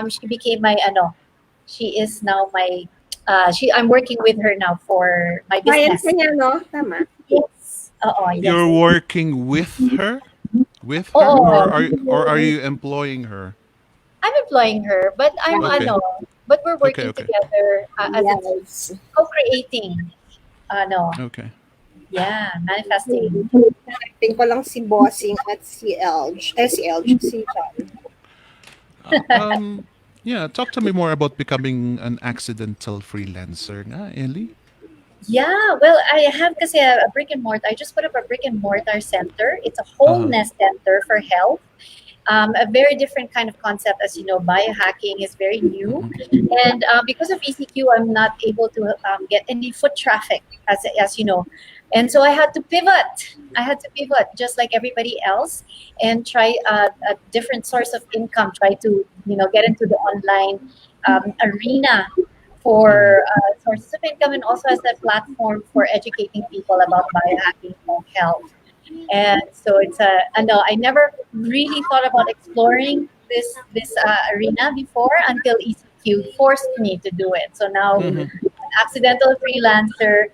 She became my she is now my I'm working with her now for my Client business. ka niya, no? Tama. Yes. Yes. You're working with her? Oo. Or are you employing her? I'm employing her, but Okay. but we're Okay, working okay. together as a team, Yes. co-creating. Okay. Yeah, manifesting. Connecting ko lang si Bossing at si LG, si John. Um yeah, talk to me more about becoming an accidental freelancer nga, Ellie. Yeah, well, I have kasi a brick and mortar. I just put up a brick and mortar center. It's a Uh-huh. wholeness center for health. A very different kind of concept, as you know. Biohacking is very new, and because of ECQ, I'm not able to get any foot traffic, as you know, and so I had to pivot. I had to pivot, just like everybody else, and try a different source of income. Try to get into the online arena for sources of income, and also as a platform for educating people about biohacking and health. And so I never really thought about exploring this arena before until ECQ forced me to do it. So now, Mhm. an accidental freelancer,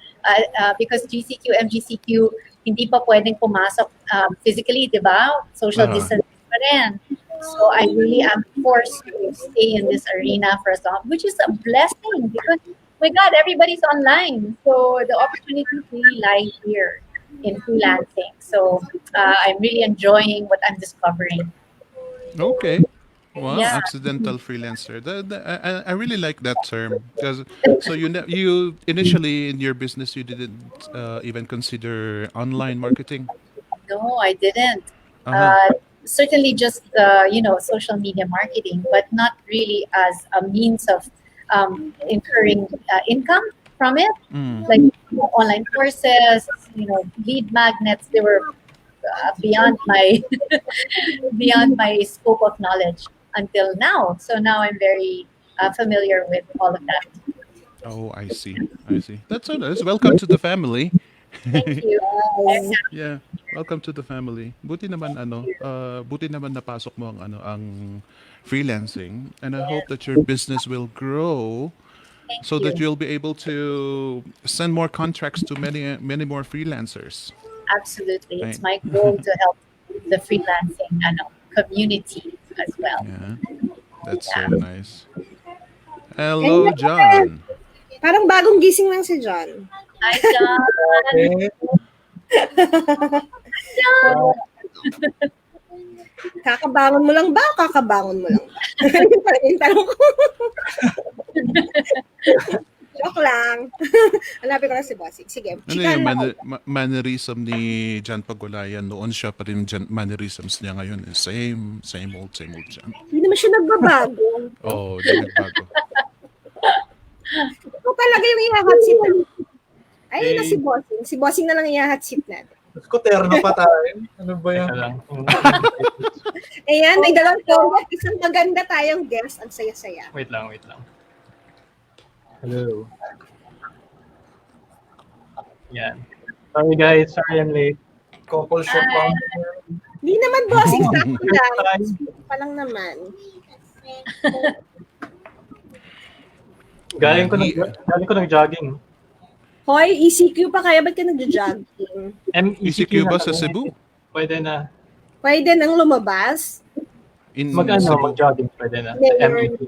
because GCQ, MGCQ, hindi pa pwedeng pumasok physically, di ba? Social Uh-huh. distancing pa rin. So I really am forced to stay in this arena for as long, which is a blessing because, my God, everybody's online. So the opportunities really lie here in freelancing. So I'm really enjoying what I'm discovering. Okay. Wow, Yeah. accidental freelancer. I really like that term because so you initially in your business you didn't even consider online marketing. No, I didn't. Uh huh. Uh, Certainly just social media marketing, but not really as a means of incurring income from it. Mm. Like online courses, lead magnets. They were beyond my beyond my scope of knowledge until now. So now I'm very familiar with all of that. Oh, I see. I see. That's so nice. Welcome to the family. Thank you. Yes. Yeah. Welcome to the family. Buti naman napasok mo ang freelancing, and I hope that your business will grow Thank so that you. you'll be able to send more contracts to many more freelancers. Absolutely. It's Right. my goal to help the freelancing community as well. Yeah. That's so Yeah. nice. And Hello, John. parang bagong gising lang si John. Hi, John. Okay. John. Kakabangon mo lang ba o kakabangon mo lang ba? Yun pala yung tanong ko. Joke lang. Hanapin ko lang si Bossing. Sige, Ano chikahan yung lang ako. mannerism ni John Pagulayan? Noon siya pa rin mannerisms niya ngayon. Same old John. Hindi naman siya nagbabago. Oh, di nagbago. Ito talaga yung i-hot seat natin. Ayun na si Bossing. Si Bossing na lang i-hot seat natin. Diyos ko, terno pa tayo. Ano ba yan? Teka lang. Ayan, may dalawang comment. Isang maganda tayong guest. Ang saya-saya. Wait lang. Hello. Yan. Sorry guys, sorry I'm late. Couple shop pa. Hindi naman Bossing. Sakto lang. Pa lang naman. Galing ko nag-jogging. Hoy, ECQ pa kaya? Ba't ka nag-jogging? ECQ ba na sa kami. Cebu? Pwede na. Pwede nang lumabas? In Mag-ano, Cebu? mag-jogging pwede na. Ngayon.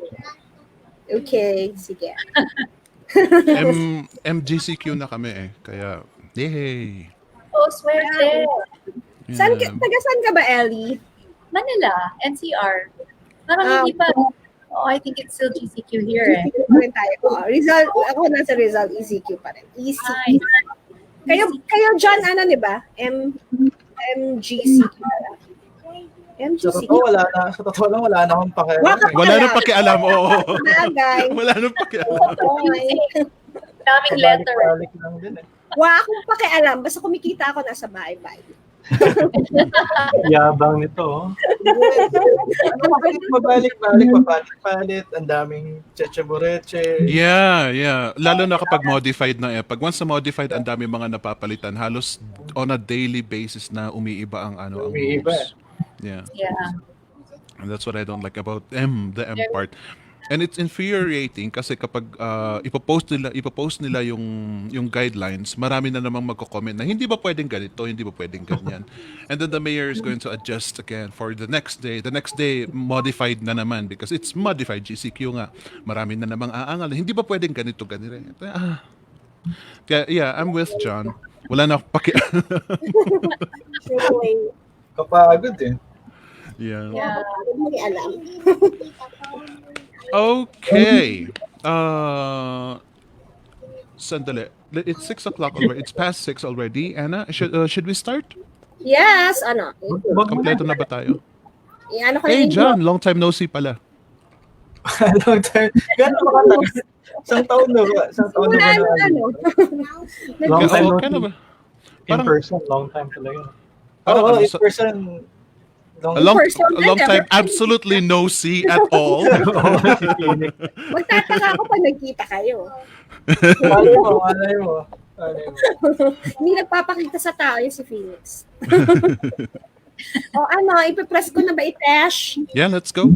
Okay, sige. MGCQ na kami eh. Kaya, yay! Oh, swerte. Saan Yeah. taga saan ka ba, Ellie? Manila, NCR. Parang hindi pa. Oh, I think it's still GCQ here eh. ECQ pa rin tayo. Rizal, ako nasa Rizal, ECQ pa rin. ECQ. Kayo John, ano, di ba? MGCQ pala. Sa MGCQ. totoo lang, wala na akong pakialam. Wala nang pakialam, oo. Bagay. Wala nang pakialam. Daming letter. Balik lang din eh. Wala akong pakialam. Basta kumikita ako nasa bahay-bahay. Yabang nito. Mabalik-balik, papalit-palit, ang daming cheche-bureche. Yeah. Lalo na kapag modified na eh. Pag once na modified, ang dami mga napapalitan. Halos on a daily basis na umiiba ang Umiiba. moves. Yeah. Yeah. And that's what I don't like about the M part. And it's infuriating kasi kapag ipopost nila yung guidelines, marami na namang magko-comment na hindi ba pwedeng ganito, hindi ba pwedeng ganyan. And then the mayor is going to adjust again for the next day. The next day modified na naman because it's modified GCQ nga. Marami na namang aangal. Hindi ba pwedeng ganito ganito. Kaya yeah, I'm with John. Wala na akong paki. Anyway, Kapagod eh. Yeah. huwag mo alam. Okay. Sandali. It's 6 o'clock already. It's past 6 already. Anna, should we start? Yes, ano? Kompleto na ba tayo? Ano Hey, kayo? John, long time no see pala. Long time. Gano'n ba katagal? Isang taon na ba? Isang taon na Wala ba? na, ano? Long time Oo, no kailan ba? In Parang- person, long time talaga. Parang Oo, ano in sa- person. A long, Person a long na time, never- absolutely no see at all. Si Phoenix. Magtataka ako pag nagkita kayo. Malay mo. Hindi nagpapakita sa tao yung si Phoenix. O ano, ipipress ko na ba i-tash? Yeah, let's go.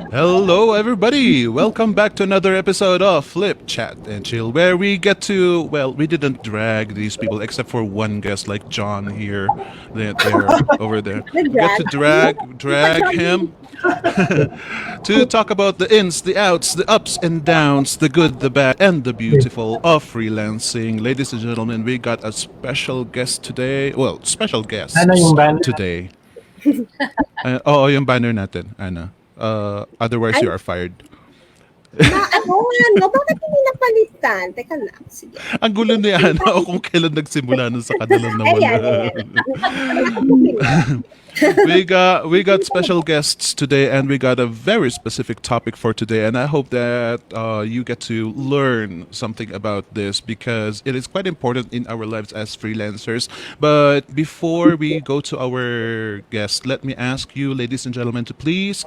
Hello, everybody. Welcome back to another episode of Flip, Chat, and Chill, where we get to, well, we didn't drag these people except for one guest like John here, there, over there. We get to drag him to talk about the ins, the outs, the ups and downs, the good, the bad, and the beautiful of freelancing. Ladies and gentlemen, we got a special guest today. Well, special guests Ano yung banner? today. Yung banner natin, Ana. Otherwise, you are fired. Ano, bakit hindi napalitan? Teka lang, sige. Ang gulo ni Ana o kung kailan nagsimula nun sa kanilang naman. We got special guests today, and we got a very specific topic for today. And I hope that you get to learn something about this because it is quite important in our lives as freelancers. But before we go to our guest, let me ask you, ladies and gentlemen, to please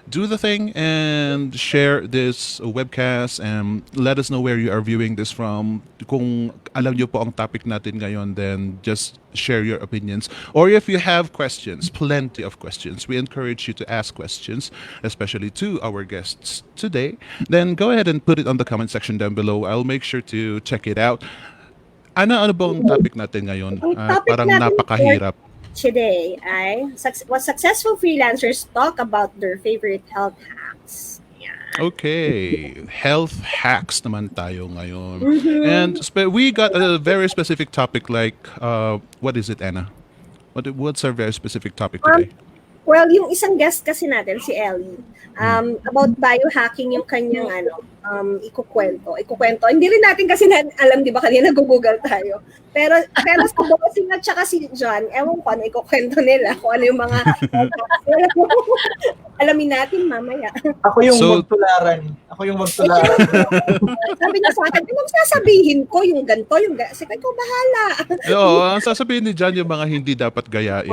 do the thing and share this webcast and let us know where you are viewing this from. Kung alam nyo po ang topic natin ngayon, then just share your opinions. Or if you have questions, plenty of questions, we encourage you to ask questions, especially to our guests today. Then go ahead and put it on the comment section down below. I'll make sure to check it out. Ano bang topic natin ngayon? Ang topic Parang natin napakahirap. Today ay what successful freelancers talk about their favorite health hacks. Okay, health hacks naman tayo ngayon. And we got a very specific topic like, what is it, Anna? What's our very specific topic today? Well, yung isang guest kasi natin, si Ellie, about biohacking yung kanyang ikukwento. Hindi rin natin kasi alam, di ba, kanina nag-google tayo. Pero sa bossing at saka si John, ewan ko ano ikukwento nila, kung ano yung mga alamin natin mamaya. Ako yung So- magtularan. Sabi niya sa akin, ano sasabihin ko yung ganito, yung ganito. Sige, ikaw bahala. Oo, ang sasabihin ni John yung mga hindi dapat gayain.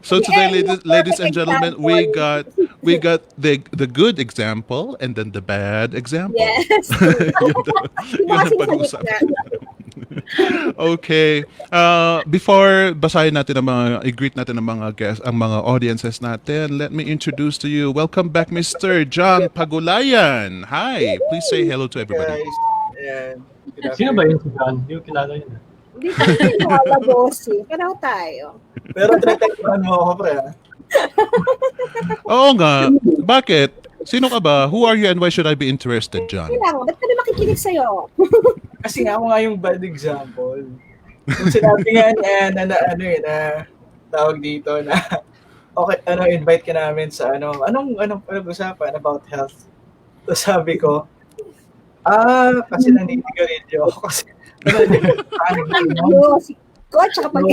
So today, ladies and gentlemen, we got the good example and then the bad example. Yes. Yun ang pag-uusapan. Okay. Before basahin natin ang i-greet natin ang mga guests, ang mga audiences natin, let me introduce to you. Welcome back, Mr. John Pagulayan. Hi. Please say hello to everybody. Guys, and good Sino ba afternoon. yun si John? Hindi ko kilala yun. Hindi ko kilala, bossy. Pero tayo. Pero tinatekpan mo ako, pre. Oo nga. Bakit? Sino ka ba? Who are you and why should I be interested, John? Kailangan, ba't ka na makikinig sa'yo? Kasi nga ako nga yung bad example. Kung sinabi nga ni Anna na tawag dito na okay, invite ka namin sa anong usapan about health. So sabi ko, Kasi naninigarilyo ako kasi Yo, si Coach, kapag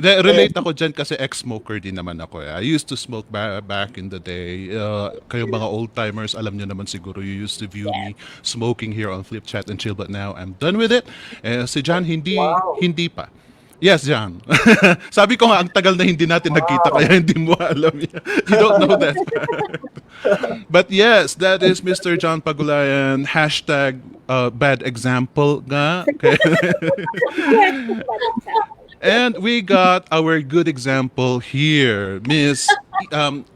Relate ako dyan kasi ex-smoker din naman ako. I used to smoke back in the day. Kayo mga old-timers, alam nyo naman siguro, you used to view me smoking here on Flip Chat and Chill, but now I'm done with it. Si John, Wow. hindi pa. Yes, John. Sabi ko nga, ang tagal na hindi natin nagkita, Wow. kaya hindi mo alam yan. You don't know that part. But yes, that is Mr. John Pagulayan. Hashtag bad example nga. Okay. And we got our good example here, Miss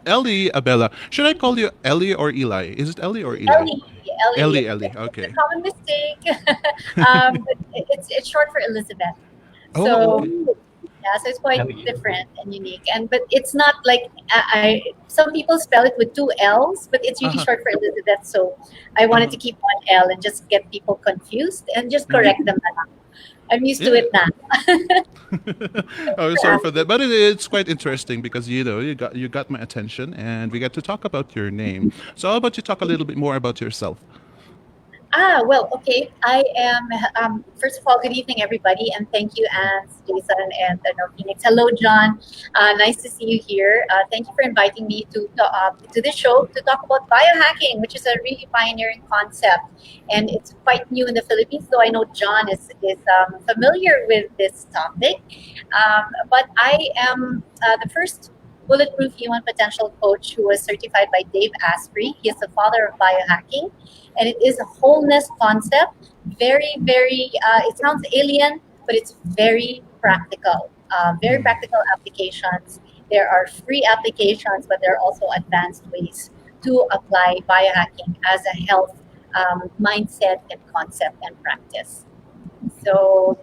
Ellie Abella. Should I call you Ellie or Eli? Is it Ellie or Eli? Ellie. It's Okay. a common mistake. But it's short for Elizabeth. Oh, So okay. yeah, so it's quite Ellie. different and unique. But it's not like I some people spell it with two L's, but it's usually Uh-huh. short for Elizabeth. So I wanted to keep one L and just get people confused and just correct them. I'm used to Yeah. it now. Oh, sorry for that, but it's quite interesting because you got my attention, and we get to talk about your name. So, how about you talk a little bit more about yourself? Well, okay. I am, first of all, good evening, everybody, and thank you, Anne, Jason, and Phoenix. Hello, John. Nice to see you here. Thank you for inviting me to this show to talk about biohacking, which is a really pioneering concept, and it's quite new in the Philippines. So I know John is familiar with this topic, but I am the first bulletproof human potential coach who was certified by Dave Asprey. He is the father of biohacking, and it is a wholeness concept. Very, very. It sounds alien, but it's very practical. Very practical applications. There are free applications, but there are also advanced ways to apply biohacking as a health mindset and concept and practice. So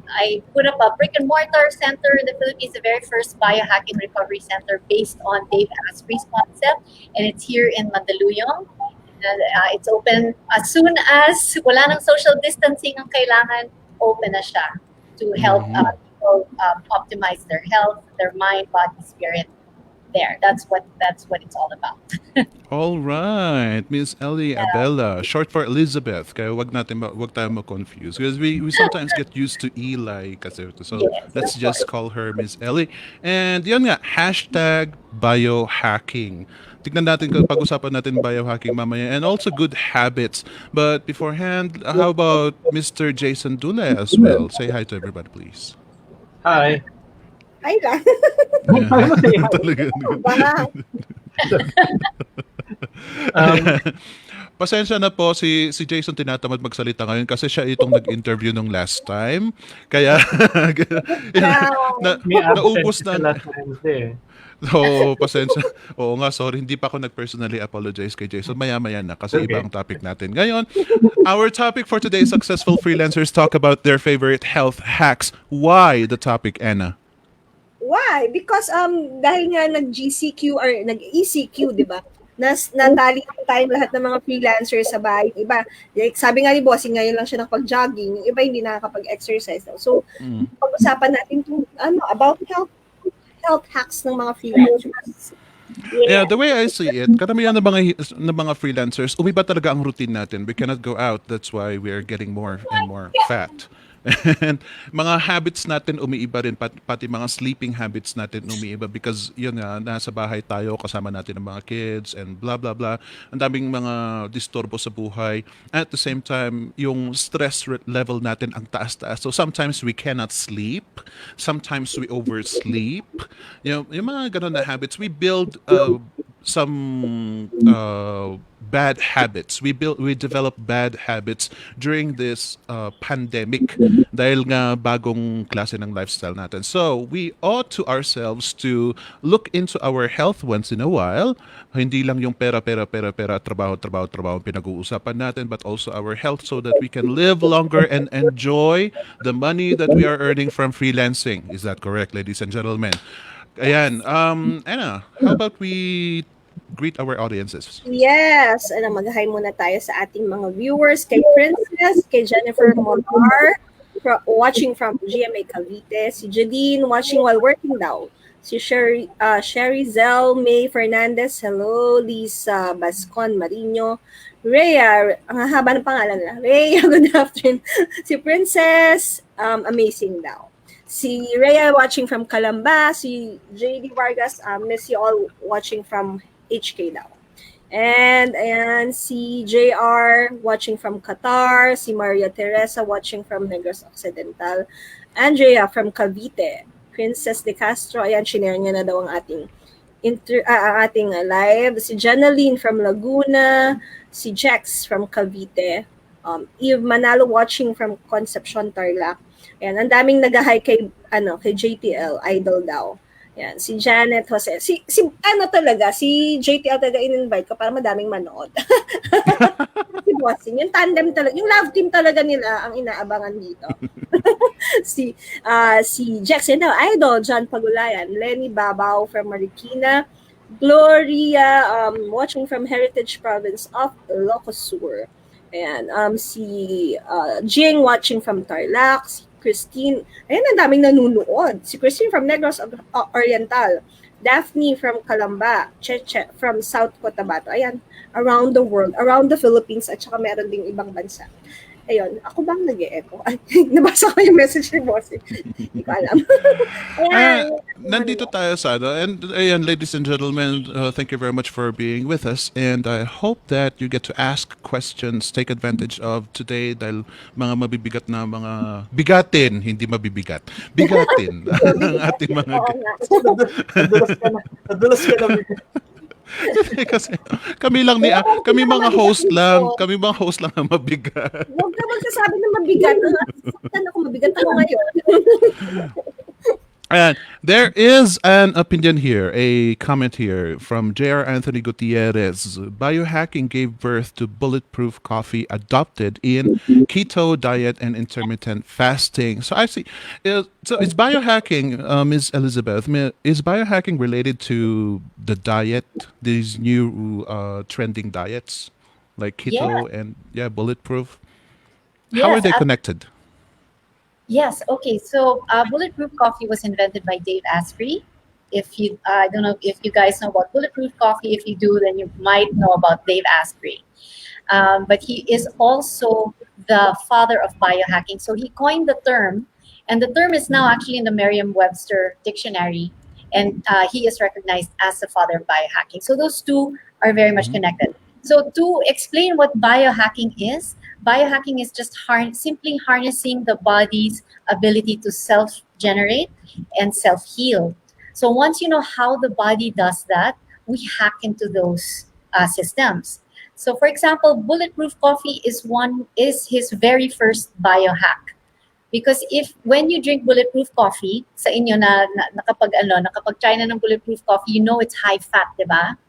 I put up a brick and mortar center in the Philippines, the very first biohacking recovery center based on Dave Asprey's concept, and it's here in Mandaluyong. And it's open as soon as wala nang social distancing ang kailangan, open na siya to help people optimize their health, their mind, body, spirit. There, that's what it's all about. All right, Miss Ellie Abella, short for Elizabeth. Kaya wag tayo ma-confuse because we sometimes get used to Eli kasi so Yes, let's of just course. call her Miss Ellie. And yun nga, hashtag biohacking. Tignan natin kung pag-usapan natin biohacking mamaya and also good habits. But beforehand, how about Mr. Jason Dule as well? Say hi to everybody, please. Hi. ay lang. Yeah. Paano mo say hi? Talaga. Ba? Pasensya na po si Jason tinatamad magsalita ngayon kasi siya itong nag-interview nung last time. Kaya May naubos absent sa na. last Wednesday. Oo, pasensya. Oo nga, sorry. Hindi pa ako nag-personally apologize kay Jason. Maya-maya na kasi Okay. iba ang topic natin. Ngayon, our topic for today is successful freelancers talk about their favorite health hacks. Why the topic, Anna? Why? Because dahil nga nag-GCQ or nag-ECQ, 'di ba? Natali tayong lahat ng mga freelancers sa bahay. Yung iba, like, sabi nga ni Bossing, ngayon lang siya nakapag-jogging. Yung iba hindi nakakapag-exercise. So, pag-usapan natin about health hacks ng mga freelancers. Yeah, the way I see it, karamihan ng mga freelancers, umiba talaga ang routine natin. We cannot go out. That's why we are getting more and more fat. And mga habits natin umiiba rin, pati mga sleeping habits natin umiiba because yun nga, nasa bahay tayo, kasama natin ang mga kids and blah blah blah. Ang daming mga disturbo sa buhay. At the same time, yung stress level natin ang taas-taas. So sometimes we cannot sleep. Sometimes we oversleep. Yung mga ganun na habits. We build some bad habits. We develop bad habits during this pandemic dahil nga bagong klase ng lifestyle natin. So, we ought to ourselves to look into our health once in a while. Hindi lang yung pera, trabaho ang pinag-uusapan natin, but also our health so that we can live longer and enjoy the money that we are earning from freelancing. Is that correct, ladies and gentlemen? Ayan. Anna, how about we greet our audiences? Yes, mag-hi muna tayo sa ating mga viewers, kay Princess, kay Jennifer Molar, watching from GMA Cavite, si Jadine, watching while working daw, si Sherry Zell, May Fernandez, hello, Lisa Bascon Marino, Rhea, ang haba ng pangalan nila. Rhea, good afternoon. Si Princess, amazing daw. Si Rhea watching from Calamba. Si JD Vargas, miss you all watching from HK daw. And ayan, si JR watching from Qatar. Si Maria Teresa watching from Negros Occidental. Andrea from Cavite. Princess De Castro, ayan, shinare niya na daw ang ating live. Si Janeline from Laguna, si Jex from Cavite, Eve Manalo watching from Concepcion, Tarlac. Ayan, ang daming nag-hi kay JTL, idol daw. Ayan, si Janet Jose. Si JTL talaga in-invite ko para madaming manood. Si Bossing, yung tandem talaga, yung love team talaga nila ang inaabangan dito. si Jackson daw, idol, John Pagulayan, Lenny Babaw from Marikina, Gloria watching from Heritage Province of Ilocos Sur. Ayan, si Jing watching from Tarlac, si Christine, ayan, ang daming nanunood. Si Christine from Negros Oriental, Daphne from Calamba, Cheche from South Cotabato. Ayan, around the world, around the Philippines, at saka meron ding ibang bansa. Ayun, ako bang nag-e-echo? Ay, nabasa ko yung message ni Bossy. Hindi ko alam. Ayan. Nandito tayo sa and ayan, ladies and gentlemen, thank you very much for being with us, and I hope that you get to ask questions, take advantage of today dahil mga mabibigat na mga bigatin, hindi mabibigat. Bigatin ang ating mga Oo nga. Nadulas ka na. kasi kami mga host lang, ang mabigat. Huwag ka magsasabi na mabigat. Sasaktan ako, mabigat ako ngayon. And there is an opinion here, a comment here from J.R. Anthony Gutierrez. Biohacking gave birth to bulletproof coffee adopted in keto diet and intermittent fasting. So I see. So is biohacking, Ms. Elizabeth, is biohacking related to the diet, these new trending diets like keto and bulletproof? How are Yes, they connected? Yes. Okay. So, bulletproof coffee was invented by Dave Asprey. If you, I don't know if you guys know about bulletproof coffee. If you do, then you might know about Dave Asprey. But he is also the father of biohacking. So he coined the term, and the term is now actually in the Merriam-Webster dictionary, and he is recognized as the father of biohacking. So those two are very much connected. So to explain what biohacking is just simply harnessing the body's ability to self-generate and self-heal. So once you know how the body does that, we hack into those systems. So for example, bulletproof coffee is his very first biohack. Because if when you drink bulletproof coffee, sa inyo nakapag-try na ng bulletproof coffee, you know it's high fat, di ba?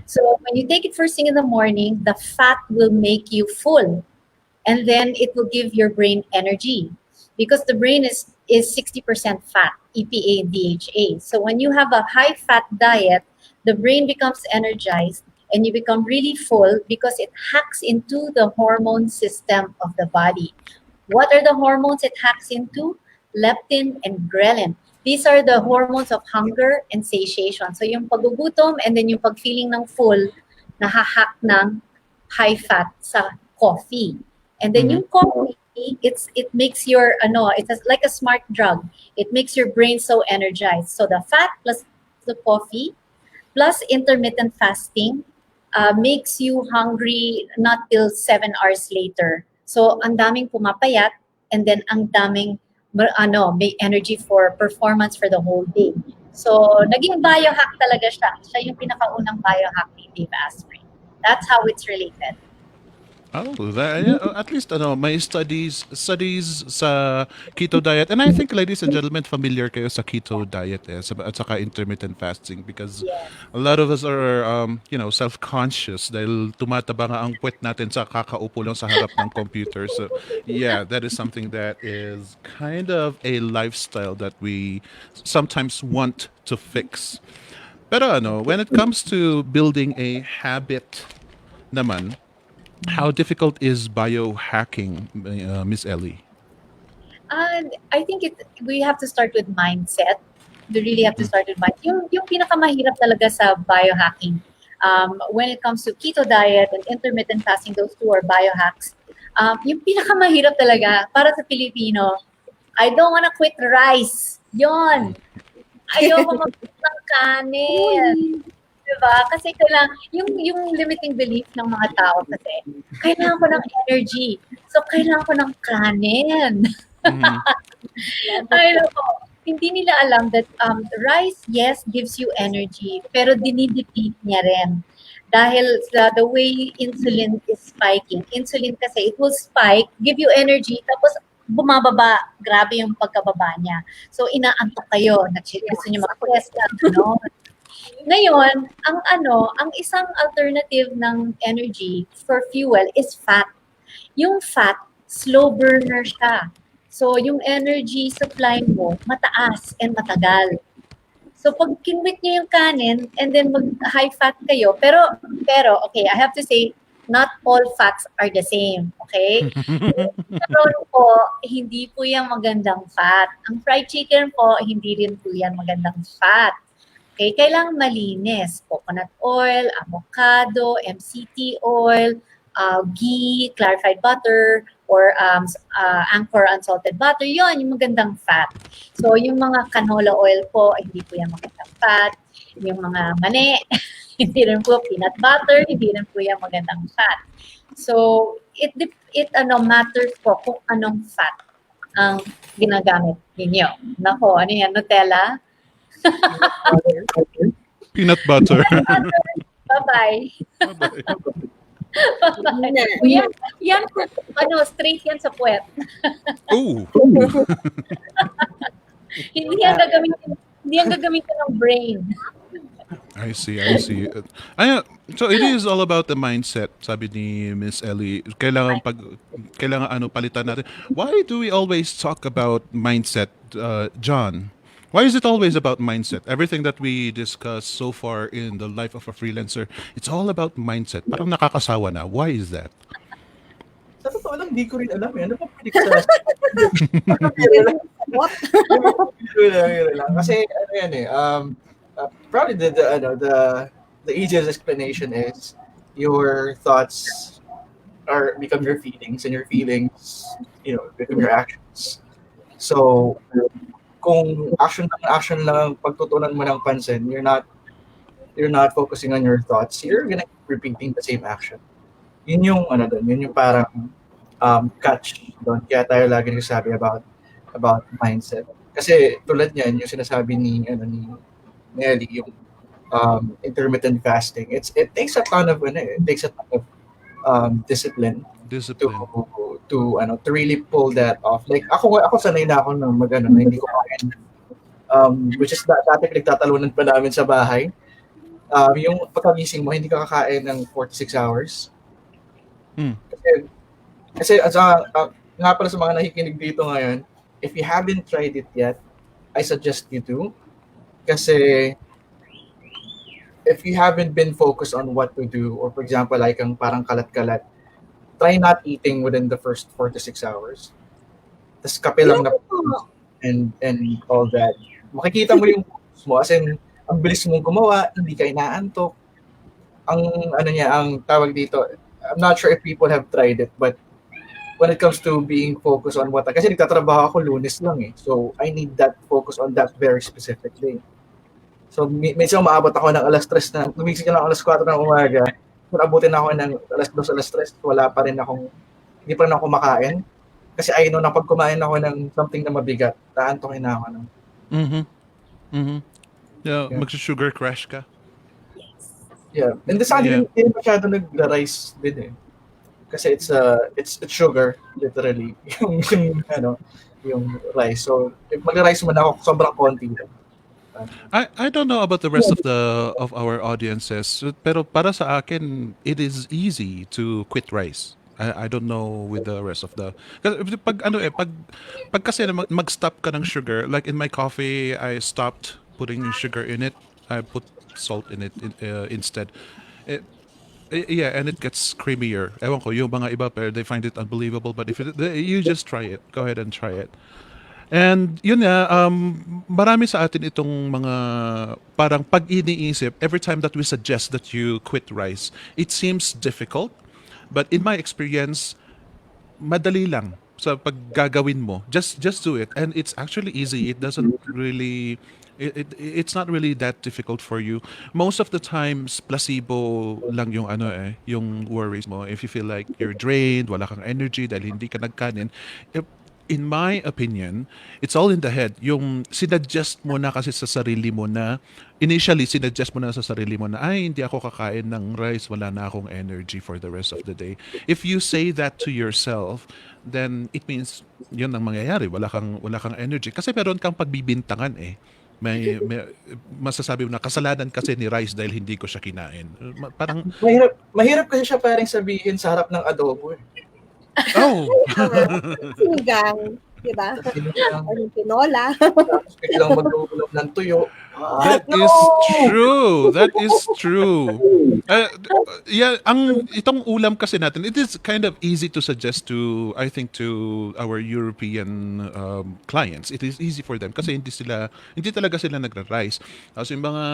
So when you take it first thing in the morning, the fat will make you full. And then it will give your brain energy. Because the brain is 60% fat, EPA, DHA. So when you have a high fat diet, the brain becomes energized and you become really full because it hacks into the hormone system of the body. What are the hormones it hacks into? Leptin and ghrelin. These are the hormones of hunger and satiation. So yung pagugutom and then yung pag-feeling ng full, nahahack ng high fat sa coffee. And then yung coffee, it makes your, it's like a smart drug. It makes your brain so energized. So the fat plus the coffee plus intermittent fasting makes you hungry not till 7 hours later. So ang daming pumapayat and then ang daming may energy for performance for the whole day. So naging biohack talaga siya. Siya yung pinakaunang biohack ni Dave Asprey. That's how it's related. Oh, at least may studies sa keto diet, and I think, ladies and gentlemen, familiar kayo sa keto diet at saka intermittent fasting because a lot of us are self-conscious dahil tumataba nga ang puwet natin sa kakaupo lang sa harap ng computer. So yeah, that is something that is kind of a lifestyle that we sometimes want to fix. Pero when it comes to building a habit naman, how difficult is biohacking, Miss Ellie? I think we have to start with mindset. We really have to start with mindset. Yung pinakamahirap talaga sa biohacking, when it comes to keto diet and intermittent fasting, those two are biohacks. Yung pinakamahirap talaga para sa Pilipino, I don't wanna quit rice. Yon. Ayoko mag-quit ng kanin. Diba? Kasi kailangan, yung limiting belief ng mga tao kasi, kailangan ko ng energy. So, kailangan ko ng kanin. Mhm. Ay, nako. Hindi nila alam that rice, yes, gives you energy, pero dinideplete niya rin. Dahil sa the way insulin is spiking. Insulin kasi, it will spike, give you energy, tapos bumababa. Grabe yung pagkababa niya. So, inaantok kayo. Gusto niyo mag-rest lang, no? Ngayon, ang isang alternative ng energy for fuel is fat. Yung fat, slow burner siya. So, yung energy supply mo, mataas and matagal. So, pag kinwit niyo yung kanin and then mag-high fat kayo, pero, okay, I have to say, not all fats are the same, okay? Meron po, hindi po yan magandang fat. Ang fried chicken po, hindi rin po yan magandang fat. Okay, kailangan malinis. Coconut oil, avocado, MCT oil, ghee, clarified butter, or Anchor unsalted butter. Yon yung magandang fat. So, yung mga canola oil po, hindi po yan magandang fat. Yung mga mani, hindi rin po peanut butter, hindi rin po yan magandang fat. So, it matters po kung anong fat ang ginagamit ninyo. Nako, ano yan, Nutella? Peanut butter. Bye-bye. Bye-bye. Yan po, straight yan sa puwet. Oh. Hindi yan gagamitin ng brain. I see. So it is all about the mindset, sabi ni Miss Ellie. Kailangan palitan natin. Why do we always talk about mindset, John? Why is it always about mindset? Everything that we discuss so far in the life of a freelancer, it's all about mindset. Parang nakakasawa na. Why is that? Sa totoo lang, di ko rin alam eh. Ano pa predict sa... What? Kasi ano yan eh, probably the easiest explanation is your thoughts become your feelings, and your feelings, become your actions. So, kung action lang ang pagtutunan mo ng pansin, you're not focusing on your thoughts, you're gonna keep repeating the same action. Yun yung yun yung parang catch doon. Kaya tayo lagi nagsasabi about mindset. Kasi tulad niyan, yung sinasabi ni Ellie, yung intermittent fasting. It takes a ton of discipline to really pull that off. Like ako sanay na ako na na hindi ko kaya, which is dati pinagtatalunan pa namin sa bahay. Yung pagkagising mo, hindi ka kakain ng 46 hours. Kasi nga pala sa mga nakikinig dito ngayon, if you haven't tried it yet, I suggest you to. Kasi if you haven't been focused on what to do, or for example, like ang parang kalat-kalat, try not eating within the first 4 to 6 hours. Tapos kape lang na and all that. Makikita mo yung focus mo, as in, ang bilis mong gumawa, hindi ka inaantok. Ang tawag dito, I'm not sure if people have tried it, but when it comes to being focused on kasi nagtatrabaho ako Lunes lang eh. So, I need that focus on that very specific day. So, minsan umaabot ako ng alas 3 na, gumising ka lang alas 4 ng umaga, kung abutin ako ng alas 2, alas 3, hindi pa rin ako kumakain. Kasi I know na pag kumain ako ng something na mabigat, taantokin na ako. Yeah, mag-sugar crash ka. Yeah. And the sun hindi masyado nag-rise din eh. Kasi it's sugar, literally. yung rice. So, if mag-rice man ako, sobrang konti lang. I don't know about the rest of our audiences, pero para sa akin, it is easy to quit rice. I don't know with the rest of the pag kasi mag-stop ka ng sugar, like in my coffee, I stopped putting sugar in it. I put salt in it instead. Yeah, and it gets creamier. Ewan ko, yung mga iba, pero they find it unbelievable. But if you just try it, go ahead and try it. And yun nga, marami sa atin itong mga parang pag iniisip, every time that we suggest that you quit rice, it seems difficult. But in my experience, madali lang sa paggagawin mo. Just do it, and it's actually easy. It doesn't really it's not really that difficult for you. Most of the times placebo lang yung yung worries mo. If you feel like you're drained, wala kang energy dahil hindi ka nagkanin, if, in my opinion, it's all in the head. Yung sinuggest mo na kasi sa sarili mo na, initially sinuggest mo na sa sarili mo na, ay, hindi ako kakain ng rice, wala na akong energy for the rest of the day. If you say that to yourself, then it means yun ang mangyayari. Wala kang energy. Kasi meron kang pagbibintangan eh. May masasabi mo na kasalanan kasi ni rice dahil hindi ko siya kinain. Parang, Mahirap kasi siya parang sabihin sa harap ng adobo. oh, Sinigang, di ba? Sinigang. Tinola. Tapos biglang mag-uulog ng tuyo. that is true. That is true. Yeah, itong ulam kasi natin, it is kind of easy to suggest to, I think, to our European clients. It is easy for them kasi hindi talaga sila nagra-rice. Kasi yung mga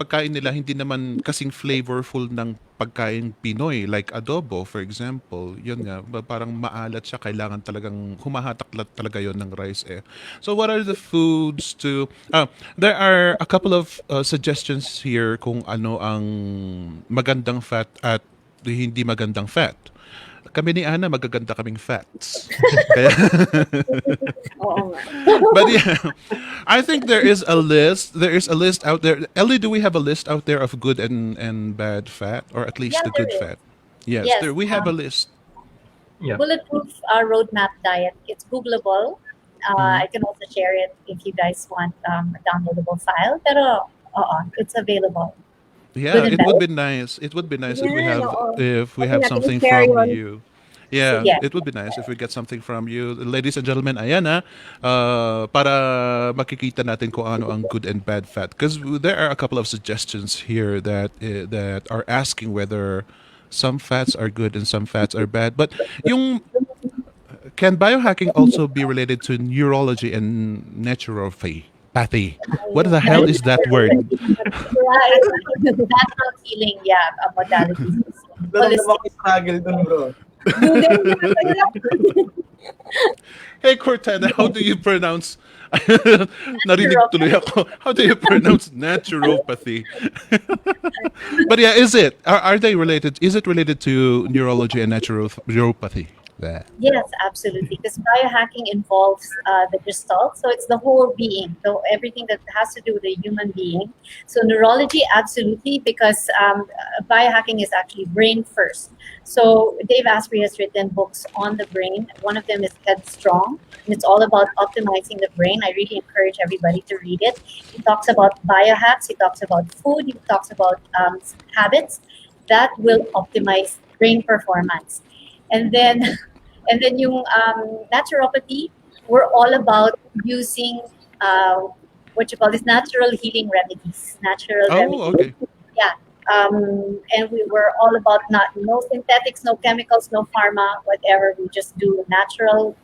pagkain nila hindi naman kasing flavorful ng pagkain Pinoy, like adobo, for example. Yun nga, parang maalat siya, kailangan talagang humahatak talaga yon ng rice eh. So what are the foods to... there are a couple of suggestions here kung ano ang magandang fat at hindi magandang fat. Kami ni Ana, magaganda kaming fats. Kaya, Oo nga. but yeah, I think there is a list. There is a list out there. Ellie, do we have a list out there of good and bad fat, or at least Yeah, the there good is. fat? Yes, Yes, there we have a list. Yeah. Bulletproof roadmap diet. It's Googleable. I can also share it if you guys want a downloadable file. Pero, it's available. Yeah, Good and it would bad. be nice. It would be nice Yeah, oo. if we Pwede have natin something i-share from yun. you. Yeah, Yeah. it would be nice if we get something from you. Ladies and gentlemen, ayan para makikita natin kung ano ang good and bad fat. Because there are a couple of suggestions here that are asking whether some fats are good and some fats are bad. But yung can biohacking also be related to neurology and naturopathy? What the hell is that word? Right. Natural healing, modalities. Naramdaman ko yung struggle dun, bro. Hey Cortana, how do you pronounce? Narinig tuloy ako. How do you pronounce naturopathy? But yeah, are they related? Is it related to neurology and naturopathy? Yes, absolutely. Because biohacking involves the gestalt, so it's the whole being. So everything that has to do with the human being. So neurology, absolutely, because biohacking is actually brain first. So Dave Asprey has written books on the brain. One of them is Headstrong, and it's all about optimizing the brain. I really encourage everybody to read it. He talks about biohacks. He talks about food. He talks about habits that will optimize brain performance. And then yung naturopathy, we're all about using what you call this natural healing remedies. Oh, okay. Yeah. And we were all about no synthetics, no chemicals, no pharma, whatever. We just do natural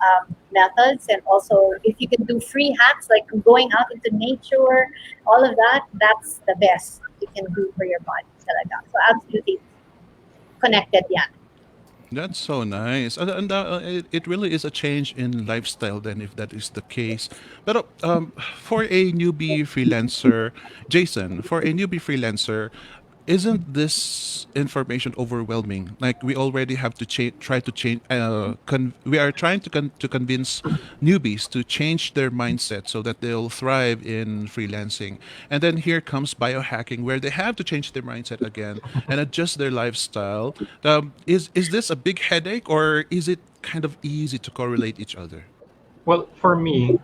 methods. And also, if you can do free hacks like going out into nature, all of that, that's the best you can do for your body. Talaga. So absolutely connected, yeah. That's so nice. And it really is a change in lifestyle then if that is the case. But for a newbie freelancer, Jason, for a newbie freelancer, isn't this information overwhelming? Like we already have to try to change. We are trying to convince newbies to change their mindset so that they'll thrive in freelancing. And then here comes biohacking, where they have to change their mindset again and adjust their lifestyle. Is this a big headache, or is it kind of easy to correlate each other? Well, for me,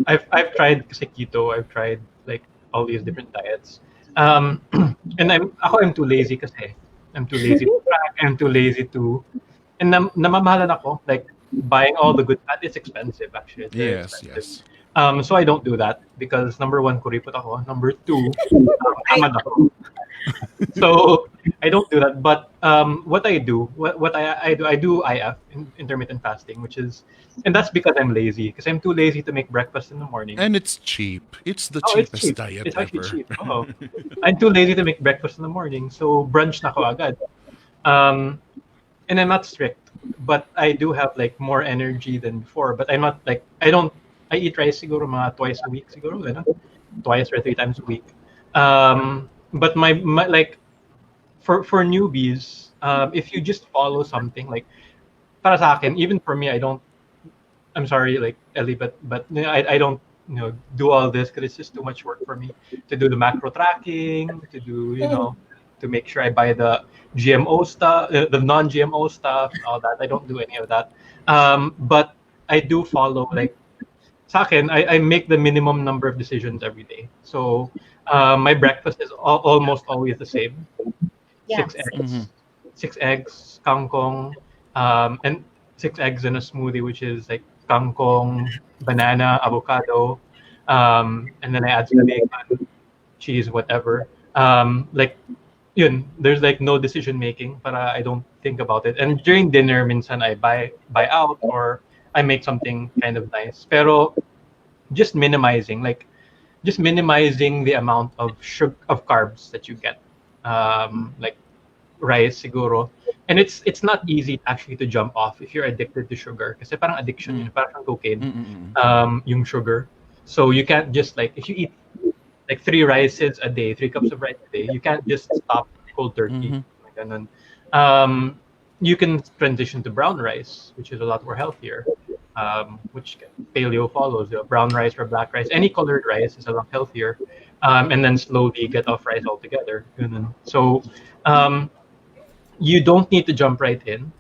I've tried kasi keto. I've tried like all these different diets. And I'm too lazy kasi. I'm too lazy to track. I'm too lazy to... And namamahalan ako. Like, buying all the good fat is expensive, actually. It's very Yes, expensive. yes. So I don't do that because number one, kuripot ako. Number two, tamad ako. So I don't do that. But what I do, I do IF, intermittent fasting, which is, and that's because I'm lazy, because I'm too lazy to make breakfast in the morning. And it's cheap. It's the Oh, it's cheapest cheap. diet It's actually ever. cheap. Oh, I'm too lazy to make breakfast in the morning, so brunch na ko agad. Um, and I'm not strict, but I do have like more energy than before. But I'm not like, I eat rice siguro mga twice a week siguro, ano? Twice or three times a week. But my like for newbies, if you just follow something like, para sa akin, even for me, I don't. I'm sorry, like Ellie, but you know, I don't, you know, do all this because it's just too much work for me to do the macro tracking, to do, you know, to make sure I buy the GMO stuff, the non-GMO stuff, and all that. I don't do any of that. But I do follow, like, sa akin, I make the minimum number of decisions every day. So my breakfast is almost always the same: Yeah. six eggs, kangkong, and six eggs in a smoothie, which is like kangkong, banana, avocado, and then I add some bacon, cheese, whatever. Like yun, there's like no decision making, but I don't think about it. And during dinner, minsan I buy out or I make something kind of nice. Pero just minimizing, like just minimizing the amount of of carbs that you get. Like rice siguro. And it's not easy actually to jump off if you're addicted to sugar. Kasi parang addiction yun, parang cocaine, yung sugar. So you can't just like, if you eat like three rices a day, 3 cups of rice a day, you can't just stop cold turkey. Like ganun. You can transition to brown rice, which is a lot more healthier, which paleo follows. You know, brown rice or black rice, any colored rice is a lot healthier, and then slowly get off rice altogether. Ganun. So you don't need to jump right in,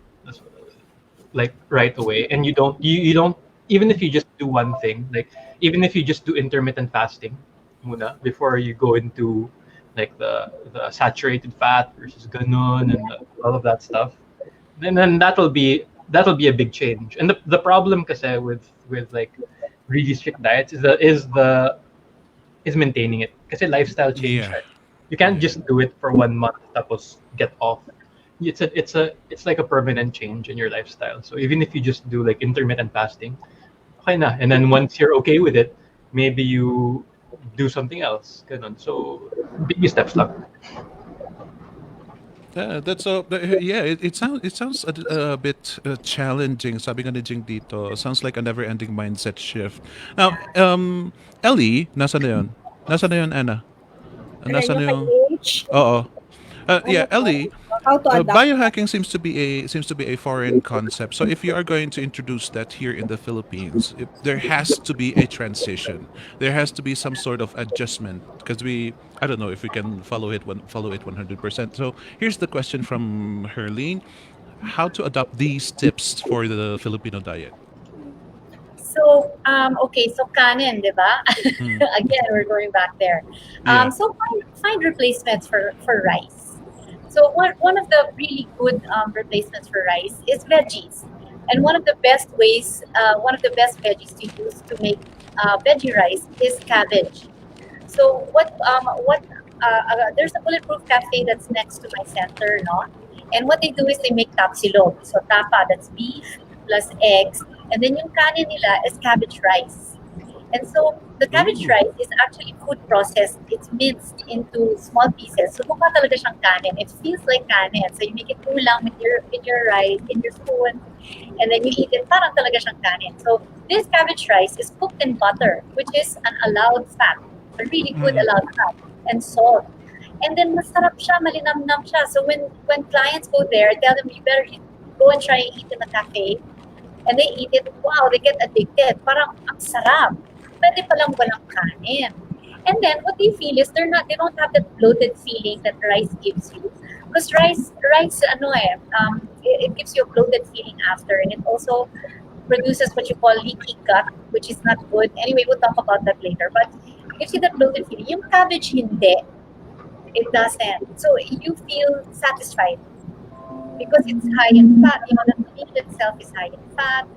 like right away, and you don't, even if you just do one thing, like even if you just do intermittent fasting muna before you go into like the saturated fat versus ganun and all of that stuff, then that'll be a big change. And the problem kasi with like really strict diets is maintaining it, kasi lifestyle change, Yeah. right? You can't just do it for 1 month tapos get off. It's like a permanent change in your lifestyle. So even if you just do like intermittent fasting, okay na. And then once you're okay with it, maybe you do something else. Ganun. So baby steps lang. That's a yeah. It sounds a bit challenging. Sabi nga ni Jing dito, sounds like a never-ending mindset shift. Now, Ellie, nasa na yun? Nasa na yun, Anna? Ayan Nasa na yung kay yung? H. Oo. Ano Yeah, Ellie. how to adapt. Biohacking seems to be a foreign concept. So if you are going to introduce that here in the Philippines, there has to be a transition. There has to be some sort of adjustment because I don't know if we can follow it 100%. So here's the question from Herlene: how to adopt these tips for the Filipino diet? So, okay, so kanin, di ba? Mm. Again, we're going back there. Yeah. So find replacements for rice. So one of the really good replacements for rice is veggies. And one of the best veggies to use to make veggie rice is cabbage. So there's a bulletproof cafe that's next to my center, no? And what they do is they make tapsilog. So tapa, that's beef plus eggs. And then yung kanin nila is cabbage rice. And so the cabbage Ooh. rice is actually food processed. It's minced into small pieces. So mukha talaga siyang kanin. It feels like kanin. So you make it ulang with your rice, in your spoon, and then you eat it. Parang talaga siyang kanin. So this cabbage rice is cooked in butter, which is an allowed fat, a really good allowed fat, and salt. And then masarap siya, malinamnam siya. So when clients go there, I tell them you better go and try and eat in the cafe. And they eat it, wow, they get addicted. Parang ang sarap. Pwede palang walang kanin. And then what they feel is they don't have that bloated feeling that rice gives you. Because rice, it gives you a bloated feeling after, and it also produces what you call leaky gut, which is not good. Anyway, we'll talk about that later. But it gives you that bloated feeling. Yung cabbage hindi, it doesn't. So you feel satisfied because it's high in fat. The meat itself is high in fat,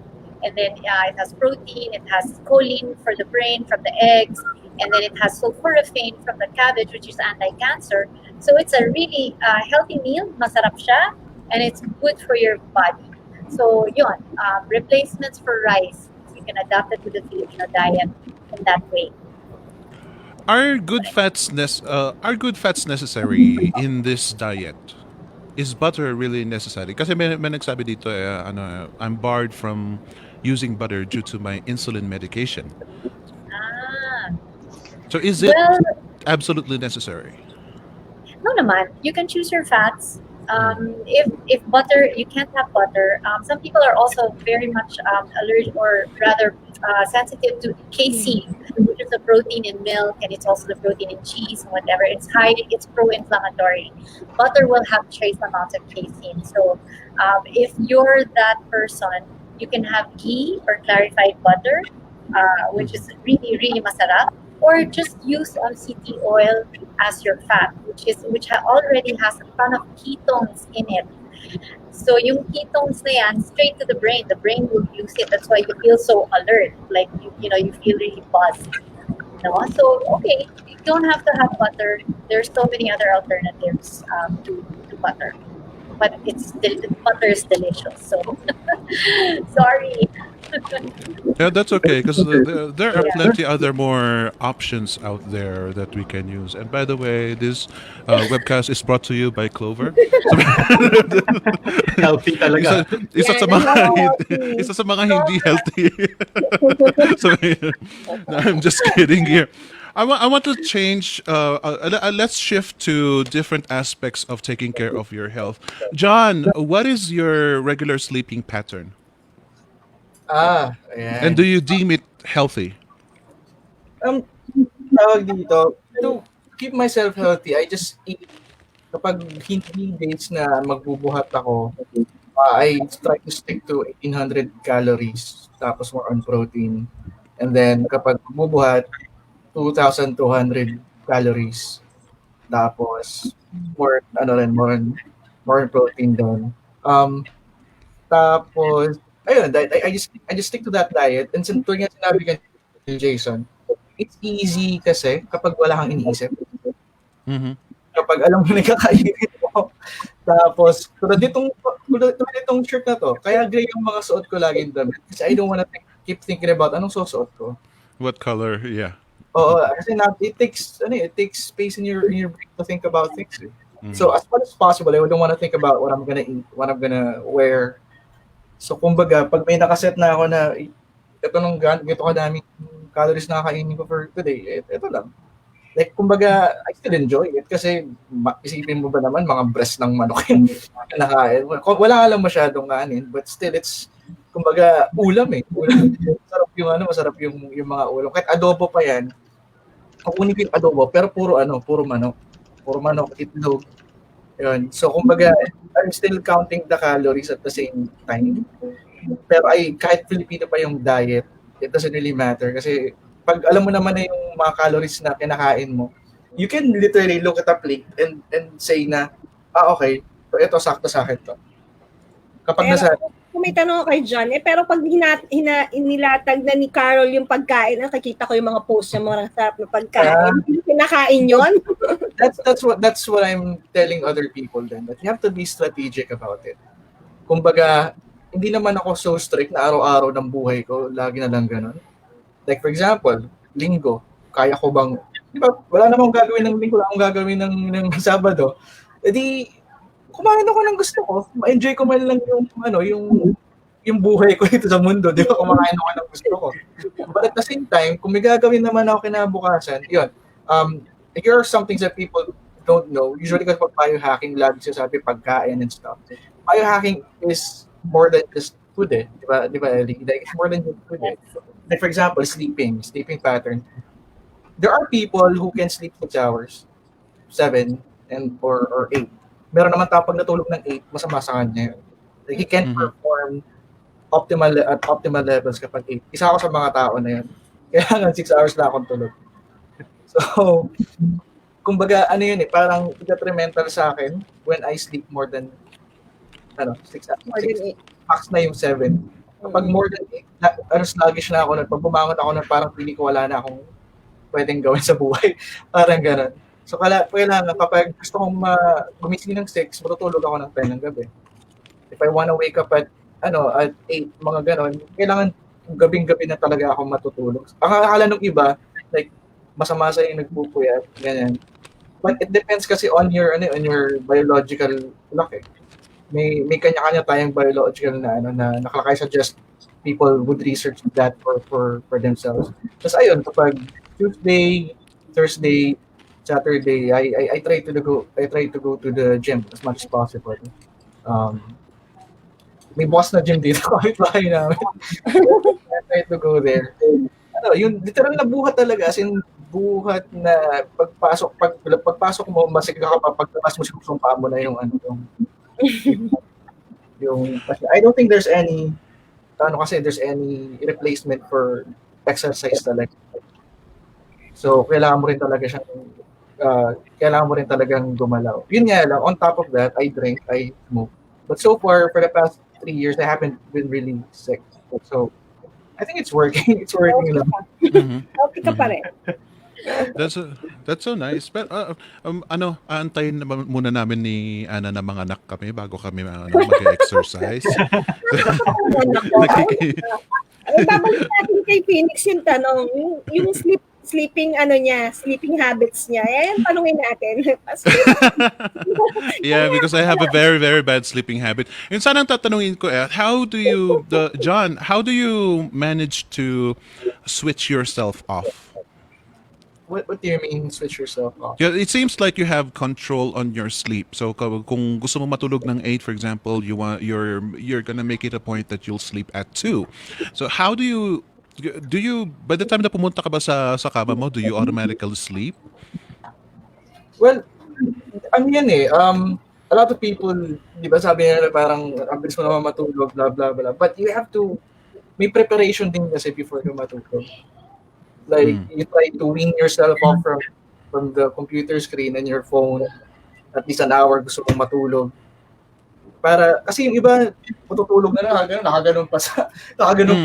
and then it has protein, it has choline for the brain from the eggs, and then it has sulforaphane from the cabbage, which is anti-cancer. So it's a really healthy meal, masarap siya, and it's good for your body. So yun, replacements for rice. You can adapt it to the Filipino diet in that way. Are good fats necessary in this diet? Is butter really necessary? Kasi may nagsabi dito, I'm barred from using butter due to my insulin medication. Ah, So is it well, absolutely necessary? no naman. You can choose your fats. If butter, you can't have butter. Some people are also very much allergic, or rather sensitive to casein, which is the protein in milk, and it's also the protein in cheese and whatever. It's pro-inflammatory. Butter will have trace amounts of casein. So if you're that person, you can have ghee or clarified butter, which is really, really masarap, or just use MCT oil as your fat, already has a ton of ketones in it. So yung ketones na yan, straight to the brain. The brain will use it. That's why you feel so alert. Like, you feel really buzzed. No? So, okay, you don't have to have butter. There's so many other alternatives to butter. But butter is delicious. So, sorry. Yeah, that's okay because there are Yeah. plenty other more options out there that we can use. And by the way, this webcast is brought to you by Clover. So, Healthy talaga. isa Yan, sa mga ang hindi, healthy. isa sa mga hindi healthy. So, no, I'm just kidding here. I want to change. Let's shift to different aspects of taking care of your health. John, what is your regular sleeping pattern? And Ayan. do you deem it healthy? Um, tawag dito, to keep myself healthy, I just eat, kapag hindi days na magbubuhat ako, I try to stick to 1,800 calories, tapos more on protein. And then kapag magbubuhat, 2,200 calories, tapos more on protein doon. Um, Tapos, ayun, I just stick to that diet. And since tulad nga sinabi ka ni Jason, it's easy kasi kapag wala kang iniisip. Mm-hmm. Kapag alam mo na yung kakainin mo. Tapos, tulad itong shirt na to, kaya gray yung mga suot ko lagi damit. Kasi I don't wanna keep thinking about anong susuot ko. What color? Yeah. Oo, kasi it takes space in your brain to think about things. Eh. So, as much as possible, I don't wanna think about what I'm gonna eat, what I'm gonna wear. So, kumbaga, pag may nakaset na ako na ganito kadaming calories na kakainin ko for today, ito lang. Like, kumbaga, I still enjoy it kasi isipin mo ba naman, mga breast ng manok yung nakain. Wala ka lang masyadong kanin, but still, it's, kumbaga, ulam eh. Ulam. Masarap yung mga ulam. Kahit adobo pa yan, kukunin ko yung adobo, pero puro manok. Puro manok, itlog. Yun. So, kumbaga, I'm still counting the calories at the same time. Pero kahit Filipino pa yung diet, it doesn't really matter. Kasi, pag alam mo naman na yung mga calories na kinakain mo, you can literally look at a plate and say na, okay, so ito, sakto sa akin to. Kapag Pero nasa... kung may tanong ako kay John, pero pag inilatag na ni Carol yung pagkain, nakikita ko yung mga post niya, mga sarap na pagkain. Kinakain yun? That's what I'm telling other people then, that you have to be strategic about it. Kumbaga, hindi naman ako so strict na araw-araw ng buhay ko, lagi na lang ganun. Like for example, linggo, kaya ko bang, di ba, wala namang gagawin ng linggo, wala akong gagawin ng Sabado. E di, kumain ako ng gusto ko, ma-enjoy ko man lang yung buhay ko dito sa mundo, di ba, kumakain ako ng gusto ko. But at the same time, kung may gagawin naman ako kinabukasan, yun, here are some things that people don't know. Usually kasi pag biohacking, lagi sinasabi pagkain and stuff. Biohacking is more than just food eh. Di ba, Ellie? Like, it's more than just food eh. Like for example, sleeping pattern. There are people who can sleep 6 hours, 7, or 8. Meron naman pag natulog ng 8, masama sa kanya yun. Like, he can perform at optimal levels kapag 8. Isa ako sa mga tao na yun. Kaya nga 6 hours na akong tulog. So, kumbaga, yun eh, parang detrimental sa akin when I sleep more than 6 hours. More than 8. Max na yung 7. Kapag more than 8, sluggish na ako nun. Pag bumangon ako nun, parang pili ko wala na akong pwedeng gawin sa buhay. Parang gano'n. So, kailangan kapag gusto kong gumising ng 6, matutulog ako ng 10 ng gabi. If I wanna wake up at 8, mga gano'n, kailangan gabing-gabi na talaga ako matutulog. Ang akala nung iba, like, masama sa yung nagpupuyat, ganyan. But it depends kasi on your biological clock eh. May kanya-kanya tayong biological na nakalakay sa just people would research that for themselves. Tapos ayun, kapag Tuesday, Thursday, Saturday, I try to go to the gym as much as possible. May boss na gym dito kahit bahay namin. I try to go there. Yun literal na buhat talaga, as in buhat na pagpasok mo masiga ka pa, pagtabas mo sumpa mo na yung I don't think there's any replacement for exercise talaga. So kailangan mo rin talagang gumalaw. Yun nga lang, on top of that, I drink, I smoke. But so far, for the past 3 years, I haven't been really sick. So I think it's working. It's working lang. Okay ka pa rin. That's so nice. But aantayin naman muna namin ni Ana na mga anak kami bago kami mag-exercise. Babalik natin kay Phoenix yung tanong, yung sleeping habits niya. Yan, tanungin natin. Yeah, because I have a very, very bad sleeping habit. Yun sanang tatanungin ko, how do you manage to switch yourself off? What do you mean switch yourself off? Yeah, it seems like you have control on your sleep. So kung gusto mo matulog ng 8, for example, you're gonna make it a point that you'll sleep at 2. So how do you by the time na pumunta ka ba sa kama mo, do you automatically sleep? Well, yan eh. A lot of people, di ba sabi nila parang ang bilis mo naman matulog, blah blah blah. But you have to may preparation din kasi before ka matulog. Like, you try to wean yourself off from the computer screen and your phone. At least an hour gusto kong matulog. Kasi yung iba, matutulog na nakaganon pa sa hirap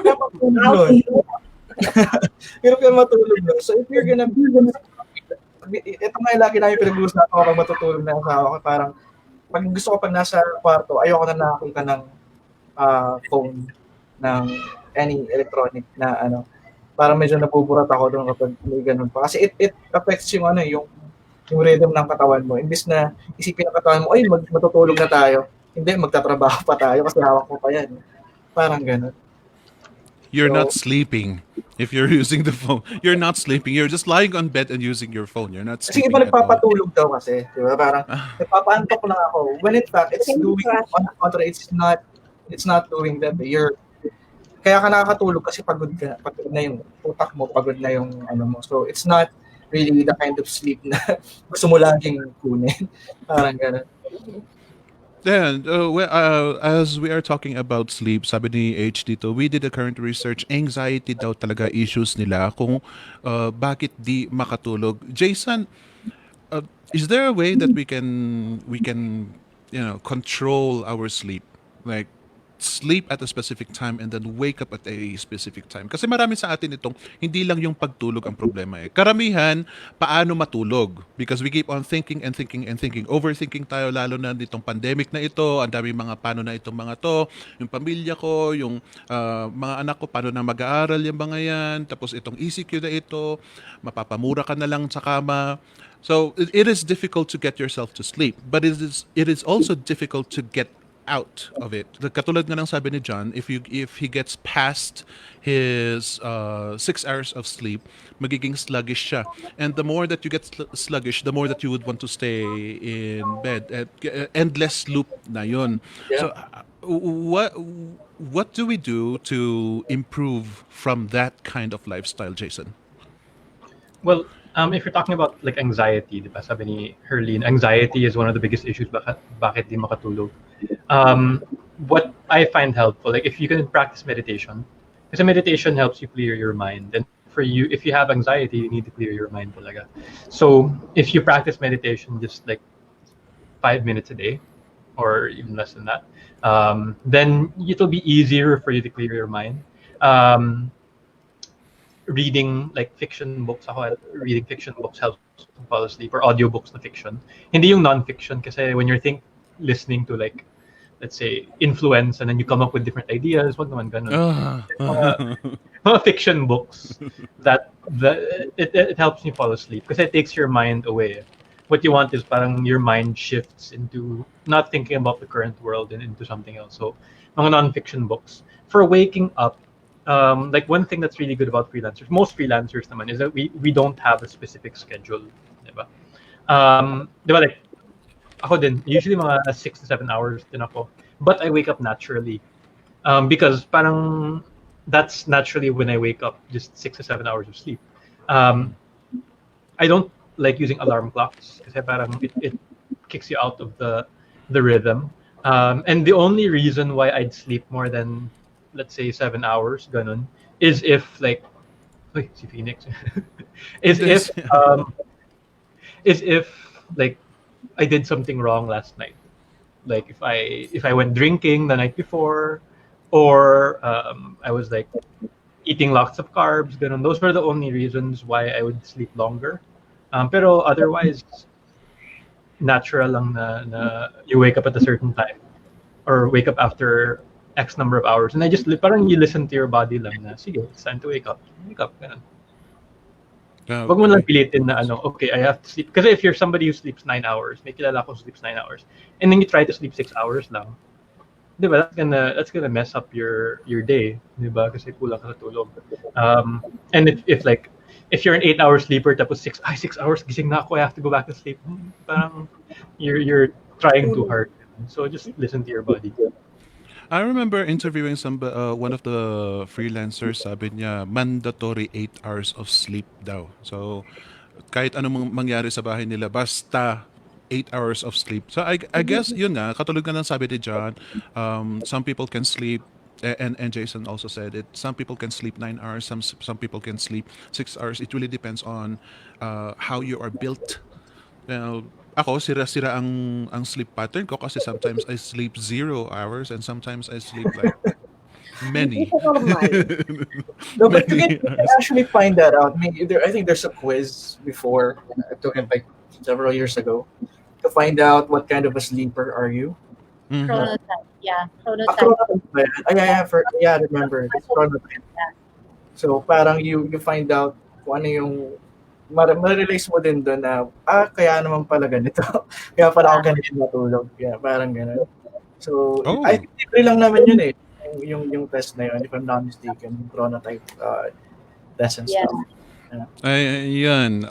ka matulog nun. Hirap ka matulog nun. So if you're gonna ito nga lagi namin pinag-uusapan kapag matutulog na asawa ko, parang pag gusto ko pag nasa kwarto, ayoko na nakakita ng phone, ng any electronic na parang medyo nabuburat ako doon kapag may ganun pa. Kasi it affects yung rhythm ng katawan mo. Imbis na isipin ng katawan mo, ay matutulog na tayo. Hindi, magtatrabaho pa tayo kasi hawak ko pa yan. Parang ganun. You're not sleeping if you're using the phone. You're not sleeping. You're just lying on bed and using your phone. You're not Kasi sleeping iba at all. nagpapatulog daw kasi. Diba? Parang nagpapaantok lang ako. When in fact, it's doing, on the contrary, it's not doing that. Kaya ka nakakatulog kasi pagod na yung utak mo, pagod na yung mo. So it's not really the kind of sleep na gusto mo laging kunin. Parang gano'n. Then, as we are talking about sleep, sabi ni H dito, we did a current research, anxiety daw talaga issues nila kung bakit di makatulog. Jason, is there a way that we can control our sleep? Like, sleep at a specific time and then wake up at a specific time. Kasi marami sa atin itong hindi lang yung pagtulog ang problema eh. Karamihan, paano matulog? Because we keep on thinking and thinking and thinking. Overthinking tayo lalo na nitong pandemic na ito. Ang dami mga paano na itong mga to. Yung pamilya ko, yung mga anak ko, paano na mag-aaral yung mga yan. Tapos itong ECQ na ito, mapapamura ka na lang sa kama. So it is difficult to get yourself to sleep. But it is also difficult to get out of it. Katulad nga ng sabi ni John, if he gets past his 6 hours of sleep, magiging sluggish siya. And the more that you get sluggish, the more that you would want to stay in bed. Endless loop na yun. Yeah. So what do we do to improve from that kind of lifestyle, Jason? Well, if you're talking about like anxiety, di ba? Sabi ni Herlene, anxiety is one of the biggest issues bakit di makatulog. What I find helpful, like if you can practice meditation, because meditation helps you clear your mind. And for you, if you have anxiety, you need to clear your mind talaga. So if you practice meditation just like 5 minutes a day, or even less than that, then it'll be easier for you to clear your mind. Um, Reading like fiction books, reading fiction books helps me fall asleep, or audiobooks na fiction. Hindi yung non-fiction kasi when you're listening to like, let's say, influence, and then you come up with different ideas, wag naman ganun. Ah. Mga fiction books it helps me fall asleep because it takes your mind away. What you want is parang your mind shifts into not thinking about the current world and into something else. So, mga non-fiction books. For waking up, like one thing that's really good about freelancers, most freelancers naman, is that we don't have a specific schedule, diba? Diba, like ako din, usually mga 6 to 7 hours din ako, but I wake up naturally, because parang that's naturally when I wake up, just 6 to 7 hours of sleep. I don't like using alarm clocks kasi parang it kicks you out of the rhythm. And the only reason why I'd sleep more than, let's say, 7 hours, ganun, is if like, wait, si Phoenix, is if like I did something wrong last night, like if I went drinking the night before, or I was like eating lots of carbs, ganun. Those were the only reasons why I would sleep longer. Pero otherwise, natural lang na you wake up at a certain time or wake up after X number of hours. And I just, parang you listen to your body lang na, sige, it's time to wake up. Wake up, ganun. Wag mo lang pilitin na okay, I have to sleep. Kasi if you're somebody who sleeps 9 hours, may kilala ko who sleeps 9 hours, and then you try to sleep 6 hours lang, di ba, that's gonna mess up your day, di ba? Kasi kulang ka sa tulog. And if you're an 8-hour sleeper tapos 6 hours gising na ako, I have to go back to sleep. Parang you're trying too hard. So just listen to your body. I remember interviewing one of the freelancers, sabi niya, mandatory 8 hours of sleep daw. So, kahit anong mangyari sa bahay nila, basta 8 hours of sleep. So, I guess, yun nga, katulad nga ng sabi ni John, some people can sleep, and Jason also said it, some people can sleep 9 hours, some people can sleep 6 hours. It really depends on how you are built. Ako, sira-sira ang sleep pattern ko kasi sometimes I sleep 0 hours and sometimes I sleep like many. No, but you can actually find that out. I mean, I think there's a quiz before. I took it like several years ago to find out what kind of a sleeper are you. Mhm. Chronotype. Yeah, chronotype. I remember. It's chronotype. So parang you find out kung ano yung ma-release mo din doon na kaya naman pala ganito. Kaya pala ako ganito matulog. Kaya parang gano'n. So, Oh. I think libre lang naman yun eh. Yung test na yun, if I'm not mistaken, yung chronotype test and Yeah. stuff. Ay, yan.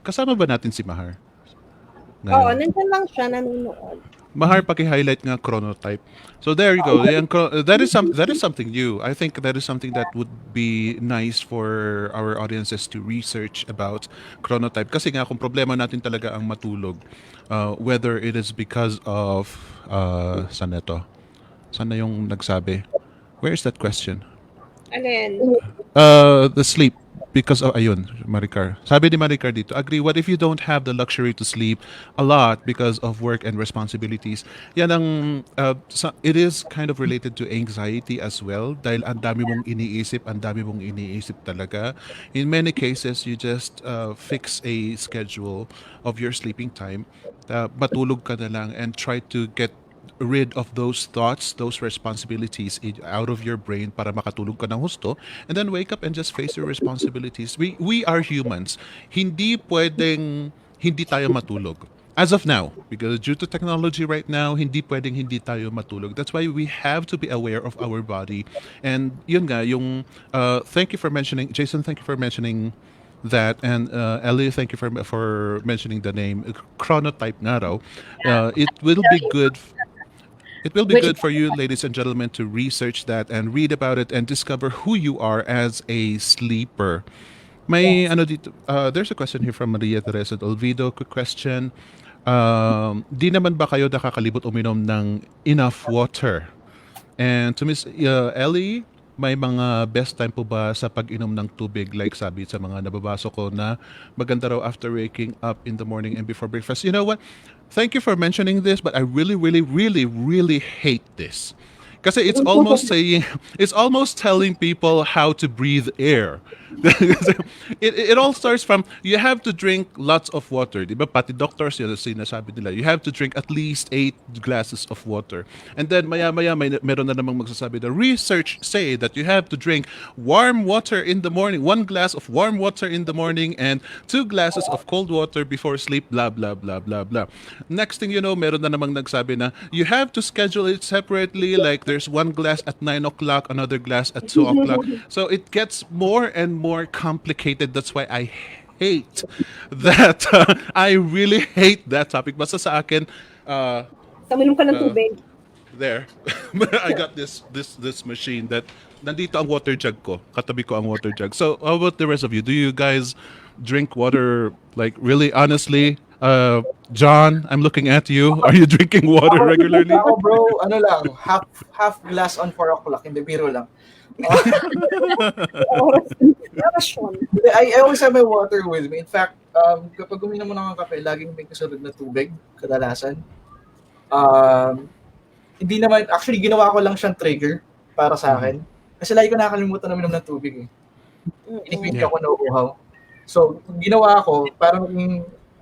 Kasama ba natin si Mahar? Oo, nandiyan lang siya, nanonood. Mahar, paki-highlight nga chronotype. So there you go. Yan, that is something new. I think that is something that would be nice for our audiences to research about chronotype. Kasi nga kung problema natin talaga ang matulog, whether it is because of saan ito? Saan na yung nagsabi? Where is that question? Ano yan? The sleep. Because of, ayun, Maricar. Sabi ni Maricar dito, agree, what if you don't have the luxury to sleep a lot because of work and responsibilities? Yan ang, it is kind of related to anxiety as well dahil ang dami mong iniisip talaga. In many cases, you just fix a schedule of your sleeping time. Matulog ka na lang and try to get rid of those thoughts, those responsibilities out of your brain para makatulog ka ng husto, and then wake up and just face your responsibilities. We are humans. Hindi pwedeng hindi tayo matulog. As of now, because due to technology right now, hindi pwedeng hindi tayo matulog. That's why we have to be aware of our body. And yun nga, yung, thank you for mentioning, Jason, thank you for mentioning that, and Ellie, thank you for mentioning the name chronotype nga raw. It will be good. It will be good for you, ladies and gentlemen, to research that and read about it and discover who you are as a sleeper. May ano dito, there's a question here from Maria Teresa Olvido. Quick question. Di naman ba kayo nakakalibot uminom ng enough water? And to Miss Ellie, may mga best time po ba sa pag-inom ng tubig? Like sabi sa mga nababasa ko na maganda raw after waking up in the morning and before breakfast. You know what? Thank you for mentioning this, but I really, really, really, really hate this. Kasi it's almost saying, it's almost telling people how to breathe air. It all starts from, you have to drink lots of water. Di ba? Pati doctors, yun, sinasabi nila, you have to drink at least 8 glasses of water. And then maya-maya, meron na namang magsasabi, the research say that you have to drink warm water in the morning, 1 glass of warm water in the morning, and 2 glasses of cold water before sleep, blah, blah, blah, blah, blah. Next thing you know, meron na namang nagsabi na, you have to schedule it separately, like there's 1 glass at 9 o'clock, another glass at 2 o'clock. So it gets more and more complicated. That's why I hate that. I really hate that topic. Basta sa akin, Uminom ka ng tubig. there, I got this machine that nandito ang water jug ko. Katabi ko ang water jug. So how about the rest of you? Do you guys drink water like really honestly? John, I'm looking at you. Are you drinking water regularly? Ako bro, ano lang, half glass on 4 o'clock, hindi biro lang. Oras yun. I always have my water with me. In fact, kapag uminom mo ng kape, laging may kasunod na tubig, kadalasan. Hindi naman, actually, ginawa ko lang siyang trigger para sa akin. Kasi lagi ko nakakalimutan na uminom ng tubig. Inikwit Yeah. ako na uhaw. So, ginawa ko, parang,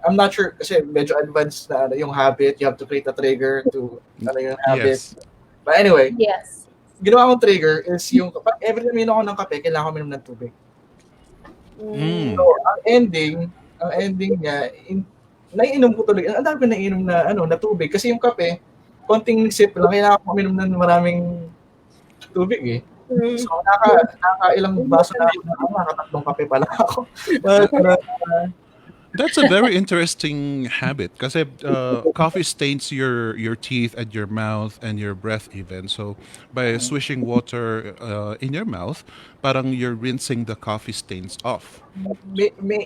I'm not sure, kasi medyo advanced na yung habit. You have to create a trigger to, yung habit. Yes. But anyway, Yes. ginawa kong trigger is yung, kapag every time uminom ako ng kape, kailangan ko uminom ng tubig. Mm. So, ang ending niya, naiinom ko tuloy. Ang dami ko naiinom na tubig. Kasi yung kape, konting sip lang, kailangan ko uminom ng maraming tubig eh. So, ilang baso na ako, nakatatlong kape pala ako. That's a very interesting habit kasi coffee stains your teeth and your mouth and your breath even. So by swishing water in your mouth, parang you're rinsing the coffee stains off.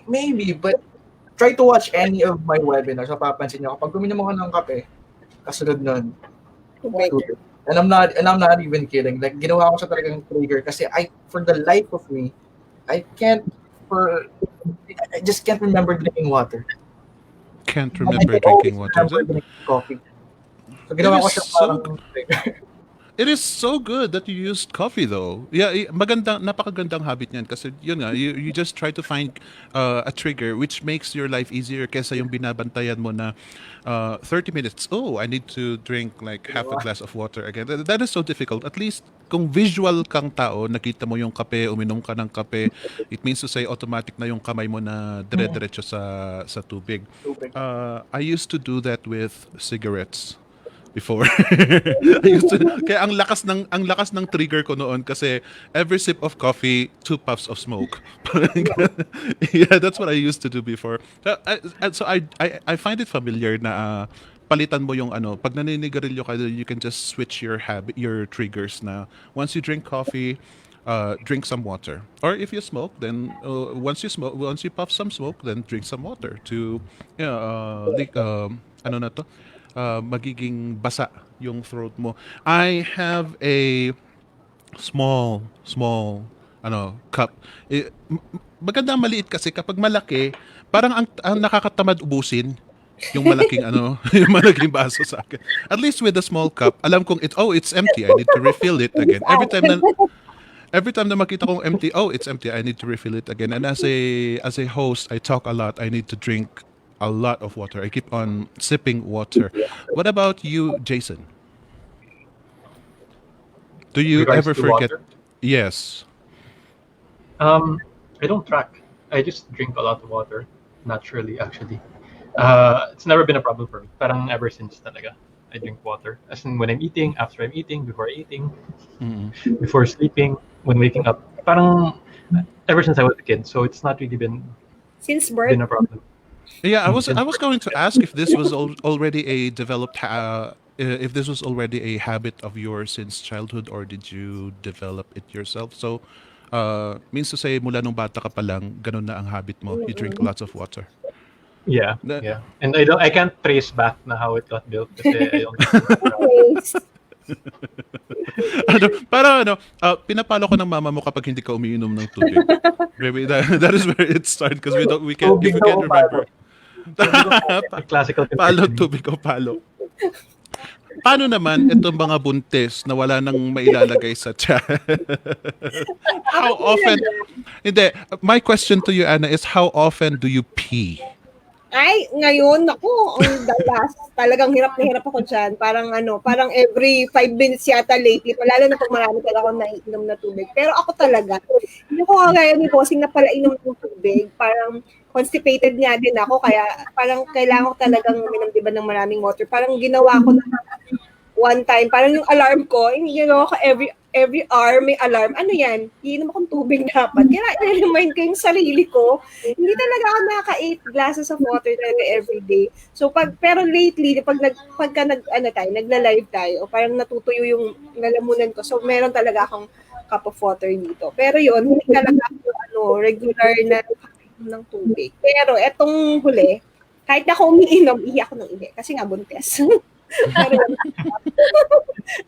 Maybe, but try to watch any of my webinars. So, papansin nyo, kapag uminom ako ng kape, kasunod nun, tubig. And I'm not even kidding. Like, ginawa ko siya talagang trigger kasi for the life of me, I just can't remember drinking water. Can't I remember can always drinking water. remember drinking coffee. So, ginawa ko is siya so- parang trigger. It is so good that you used coffee though. Yeah, napakagandang habit niyan kasi yun nga, you just try to find a trigger which makes your life easier kesa yung binabantayan mo na 30 minutes. Oh, I need to drink like half a glass of water again. That is so difficult. At least kung visual kang tao, nakita mo yung kape, uminom ka ng kape, it means to say automatic na yung kamay mo na dire-diretso sa tubig. I used to do that with cigarettes before. Kaya ang lakas ng trigger ko noon kasi every sip of coffee, 2 puffs of smoke. Yeah, that's what I used to do before. So I find it familiar na palitan mo yung pag naninigarilyo ka, you can just switch your triggers na once you drink coffee, drink some water. Or if you smoke, then once you puff some smoke, then drink some water to magiging basa yung throat mo. I have a small cup. Maganda maliit kasi kapag malaki, parang ang nakakatamad ubusin yung malaking yung malaking baso sa akin. At least with a small cup, alam kong it's empty. I need to refill it again. Every time na makita kong empty, it's empty. I need to refill it again. And as a host, I talk a lot. I need to drink a lot of water. I keep on sipping water. What about you, Jason? Do you Regards ever to forget? water? Yes. I don't track. I just drink a lot of water naturally. Actually, it's never been a problem for me. Parang ever since talaga, I drink water. As in when I'm eating, after I'm eating, before eating, before sleeping, when waking up. Parang ever since I was a kid. So it's not really been Since birth, a problem. Yeah, I was going to ask if this was already a developed if this was already a habit of yours since childhood or did you develop it yourself? So, means to say mula nung bata ka pa lang, ganun na ang habit mo. You drink lots of water. Yeah, That- yeah. And I can't trace back na how it got built kasi I don't Yes. Ano, para ano, pinapalo ko ng mama mo kapag hindi ka umiinom ng tubig. Maybe that is where it started because we can if Tubig we daw can o palo? remember. Tubig o palo? May classical Palo, conversion. tubig o palo. Paano naman itong mga buntis na wala nang mailalagay sa tiyan? Ako How often? talaga, Hindi, my question to you, Anna, is how often do you pee? ay, ngayon, naku, ang dalas. Talagang hirap na hirap ako dyan. Parang parang every 5 minutes yata lately. Lalo na pag marami talaga akong naiinom na tubig. Pero ako talaga, hindi ko kagaya ni Bossing na pala inom ng tubig. Parang constipated nga din ako. Kaya parang kailangan ko talagang uminom diba ng maraming water. Parang ginawa ko na one time, parang yung alarm ko, every hour may alarm. Ano yan? Iinom akong tubig dapat. Kaya i-remind ko yung sarili ko. Hindi talaga ako nakaka-8 glasses of water talaga every day. So pero lately, pagka nagla-live tayo, parang natutuyo yung lalamunan ko. So meron talaga akong cup of water dito. Pero yun, hindi talaga ako regular na inom ng tubig. Pero etong huli, kahit ako umiinom, ihi ako ng ihi. Kasi nga buntes. Pero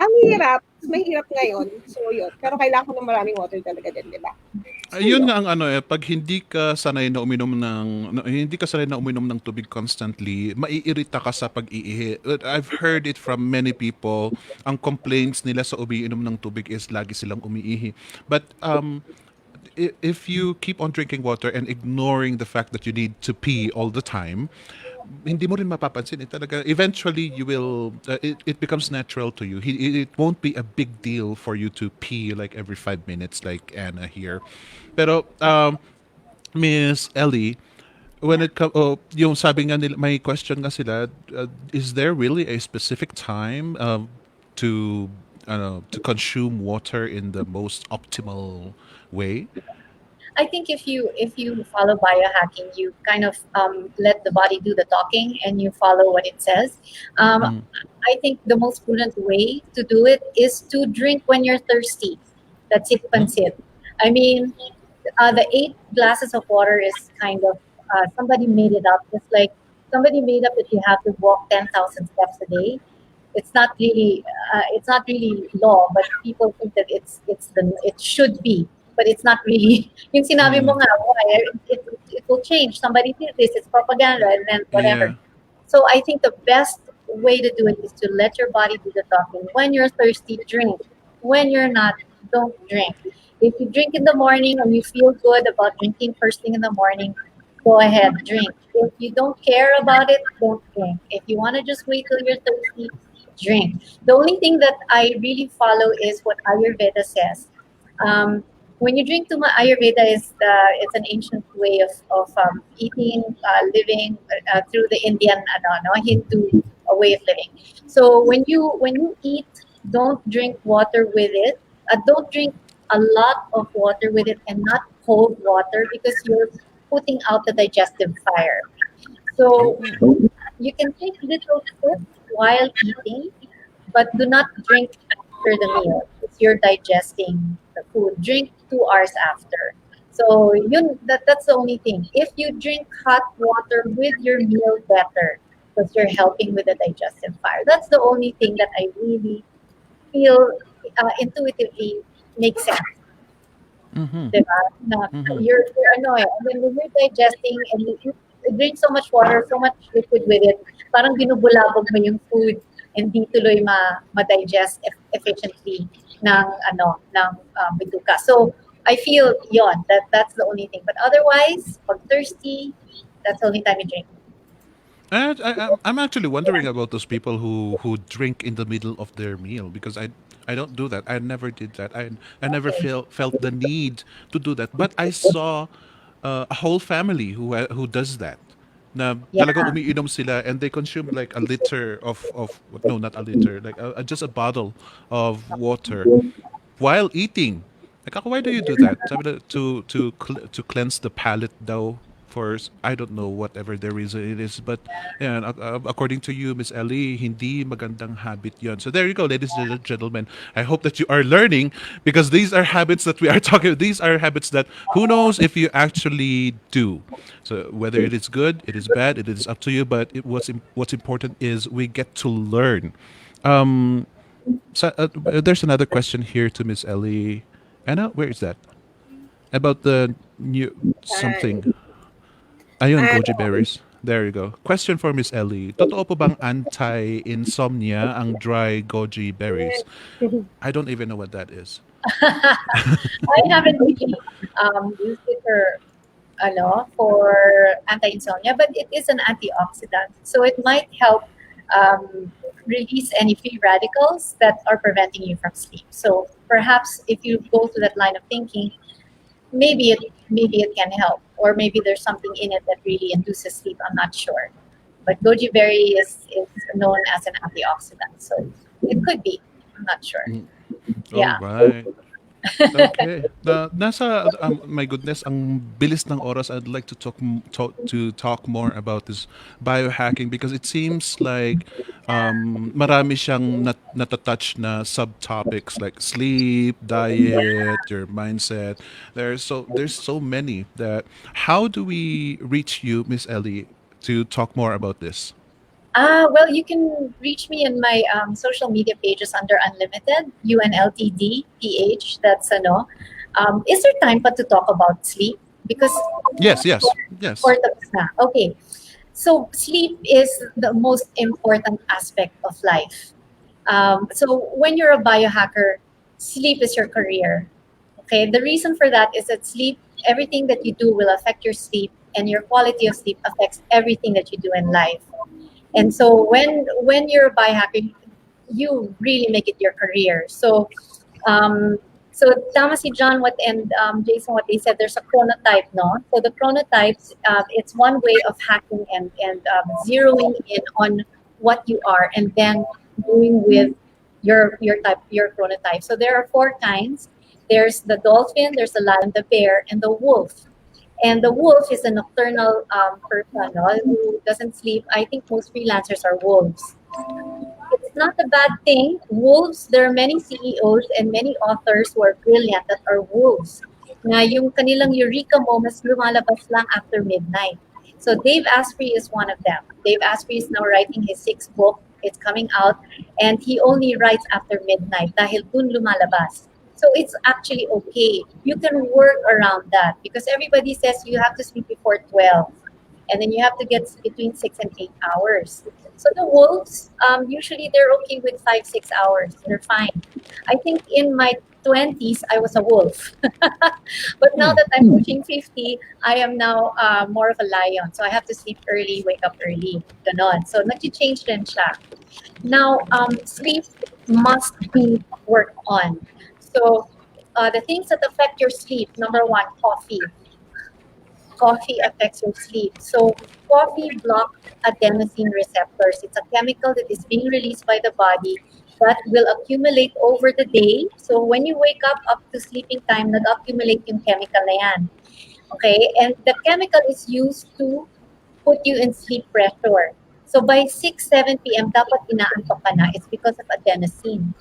ang hirap, mahirap ngayon. So yun. Pero kailangan ko ng maraming water talaga din, di ba? So Ayun yun. nga ang ano pag hindi ka sanay na uminom hindi ka sanay na uminom ng tubig constantly, maiirita ka sa pag-iihi. I've heard it from many people. Ang complaints nila sa umiinom ng tubig is lagi silang umiihi. But if you keep on drinking water and ignoring the fact that you need to pee all the time, hindi mo rin mapapansin talaga eventually you will it becomes natural to you. It won't be a big deal for you to pee like every 5 minutes like Anna here. Pero Miss Ellie, when it comes yung sabi nga nila, may question nga sila, is there really a specific time to to consume water in the most optimal way? I think if you follow biohacking, you kind of let the body do the talking and you follow what it says. Mm. I think the most prudent way to do it is to drink when you're thirsty. That's it, Mm. pansit. I mean, the 8 glasses of water is kind of somebody made it up. It's like somebody made up that you have to walk 10,000 steps a day. It's not really law, but people think that it should be, but it's not really. Yung sinabi mo Mm. nga, why, it will change. Somebody did this. It's propaganda, and then whatever. Yeah. So I think the best way to do it is to let your body do the talking. When you're thirsty, drink. When you're not, don't drink. If you drink in the morning and you feel good about drinking first thing in the morning, go ahead, drink. If you don't care about it, don't drink. If you want to just wait till you're thirsty, drink. The only thing that I really follow is what Ayurveda says. Um, when you drink too much, Ayurveda is it's an ancient way of eating, living through the Indian, Hindu way of living. So when you eat, don't drink water with it. Don't drink a lot of water with it, and not cold water because you're putting out the digestive fire. So Oh. you can take little sips while eating, but do not drink after the meal because you're digesting the food. Drink 2 hours after. So that's the only thing. If you drink hot water with your meal, better because you're helping with the digestive fire. That's the only thing that I really feel intuitively makes sense. Mhm. Diba? Na Mhm. you're annoyed. And then when you're digesting and you drink so much water, so much liquid with it, parang binubulabog mo yung food and di tuloy ma-digest efficiently ng bituka. So I feel that's the only thing. But otherwise, pag thirsty, that's the only time you drink. And I'm actually wondering about those people who drink in the middle of their meal because I don't do that. I never did that. I never Okay. felt the need to do that. But I saw a whole family who does that. Na Yeah. talagang umiinom sila and they consume like a liter of no, not a liter, like just a bottle of water while eating. Like, ako, why do you do that? Sabi na, to cleanse the palate daw for I don't know whatever the reason it is, but yeah, according to you, Miss Ellie, hindi magandang habit yon. So there you go, ladies and gentlemen. I hope that you are learning because these are habits that we are talking. These are habits that who knows if you actually do. So whether it is good, it is bad, it is up to you. But what's important is we get to learn. Um, So, there's another question here to Miss Ellie. Anna, where is that? About the new something. Ayun, Ano, goji berries. There you go. Question for Miss Ellie. Totoo po bang anti-insomnia ang dry goji berries? I don't even know what that is. I haven't really used it for for anti-insomnia, but it is an antioxidant, so it might help um, release any free radicals that are preventing you from sleep. So perhaps if you go to that line of thinking, maybe it can help, or maybe there's something in it that really induces sleep. I'm not sure, but goji berry is known as an antioxidant, so it could be. I'm not sure. Mm, all Yeah. right. Okay. My goodness, ang bilis ng oras. I'd like to talk more about this biohacking because it seems like marami siyang natatouch na subtopics like sleep, diet, your mindset. There's so many that how do we reach you, Miss Ellie, to talk more about this? Well, you can reach me in my social media pages under Unlimited, UNLTD PH. Is there time pa to talk about sleep? Because Yes, yes, yes. or tapos na. Okay. So sleep is the most important aspect of life. So when you're a biohacker, sleep is your career. Okay. The reason for that is that sleep, everything that you do will affect your sleep, and your quality of sleep affects everything that you do in life. And so when you're a biohacker, you really make it your career. Um, so Tama si John what and Jason what they said, there's a chronotype, no? So the chronotypes, it's one way of hacking and zeroing in on what you are, and then doing with your chronotype. So there are four kinds. There's the dolphin, there's the lion, the bear, and the wolf. And the wolf is a nocturnal person, no, who doesn't sleep. I think most freelancers are wolves. It's not a bad thing. Wolves, there are many CEOs and many authors who are brilliant that are wolves. Na yung kanilang eureka moments lumalabas lang after midnight. So Dave Asprey is one of them. Dave Asprey is now writing his sixth book. It's coming out, and he only writes after midnight dahil dun lumalabas. So it's actually okay. You can work around that because everybody says you have to sleep before 12, and then you have to get between 6 and 8 hours. So the wolves, usually they're okay with 5, 6 hours. They're fine. I think in my 20s, I was a wolf. But now Hmm. that I'm pushing 50, I am now more of a lion. So I have to sleep early, wake up early. Ganon. So nag-change din siya. Now, sleep must be worked on. So the things that affect your sleep, number one, coffee. Coffee affects your sleep. So coffee blocks adenosine receptors. It's a chemical that is being released by the body that will accumulate over the day. So when you wake up to sleeping time, nag-accumulate yung chemical na yan. Okay? And the chemical is used to put you in sleep pressure. So by 6, 7 p.m., dapat inaantok ka na. It's because of adenosine.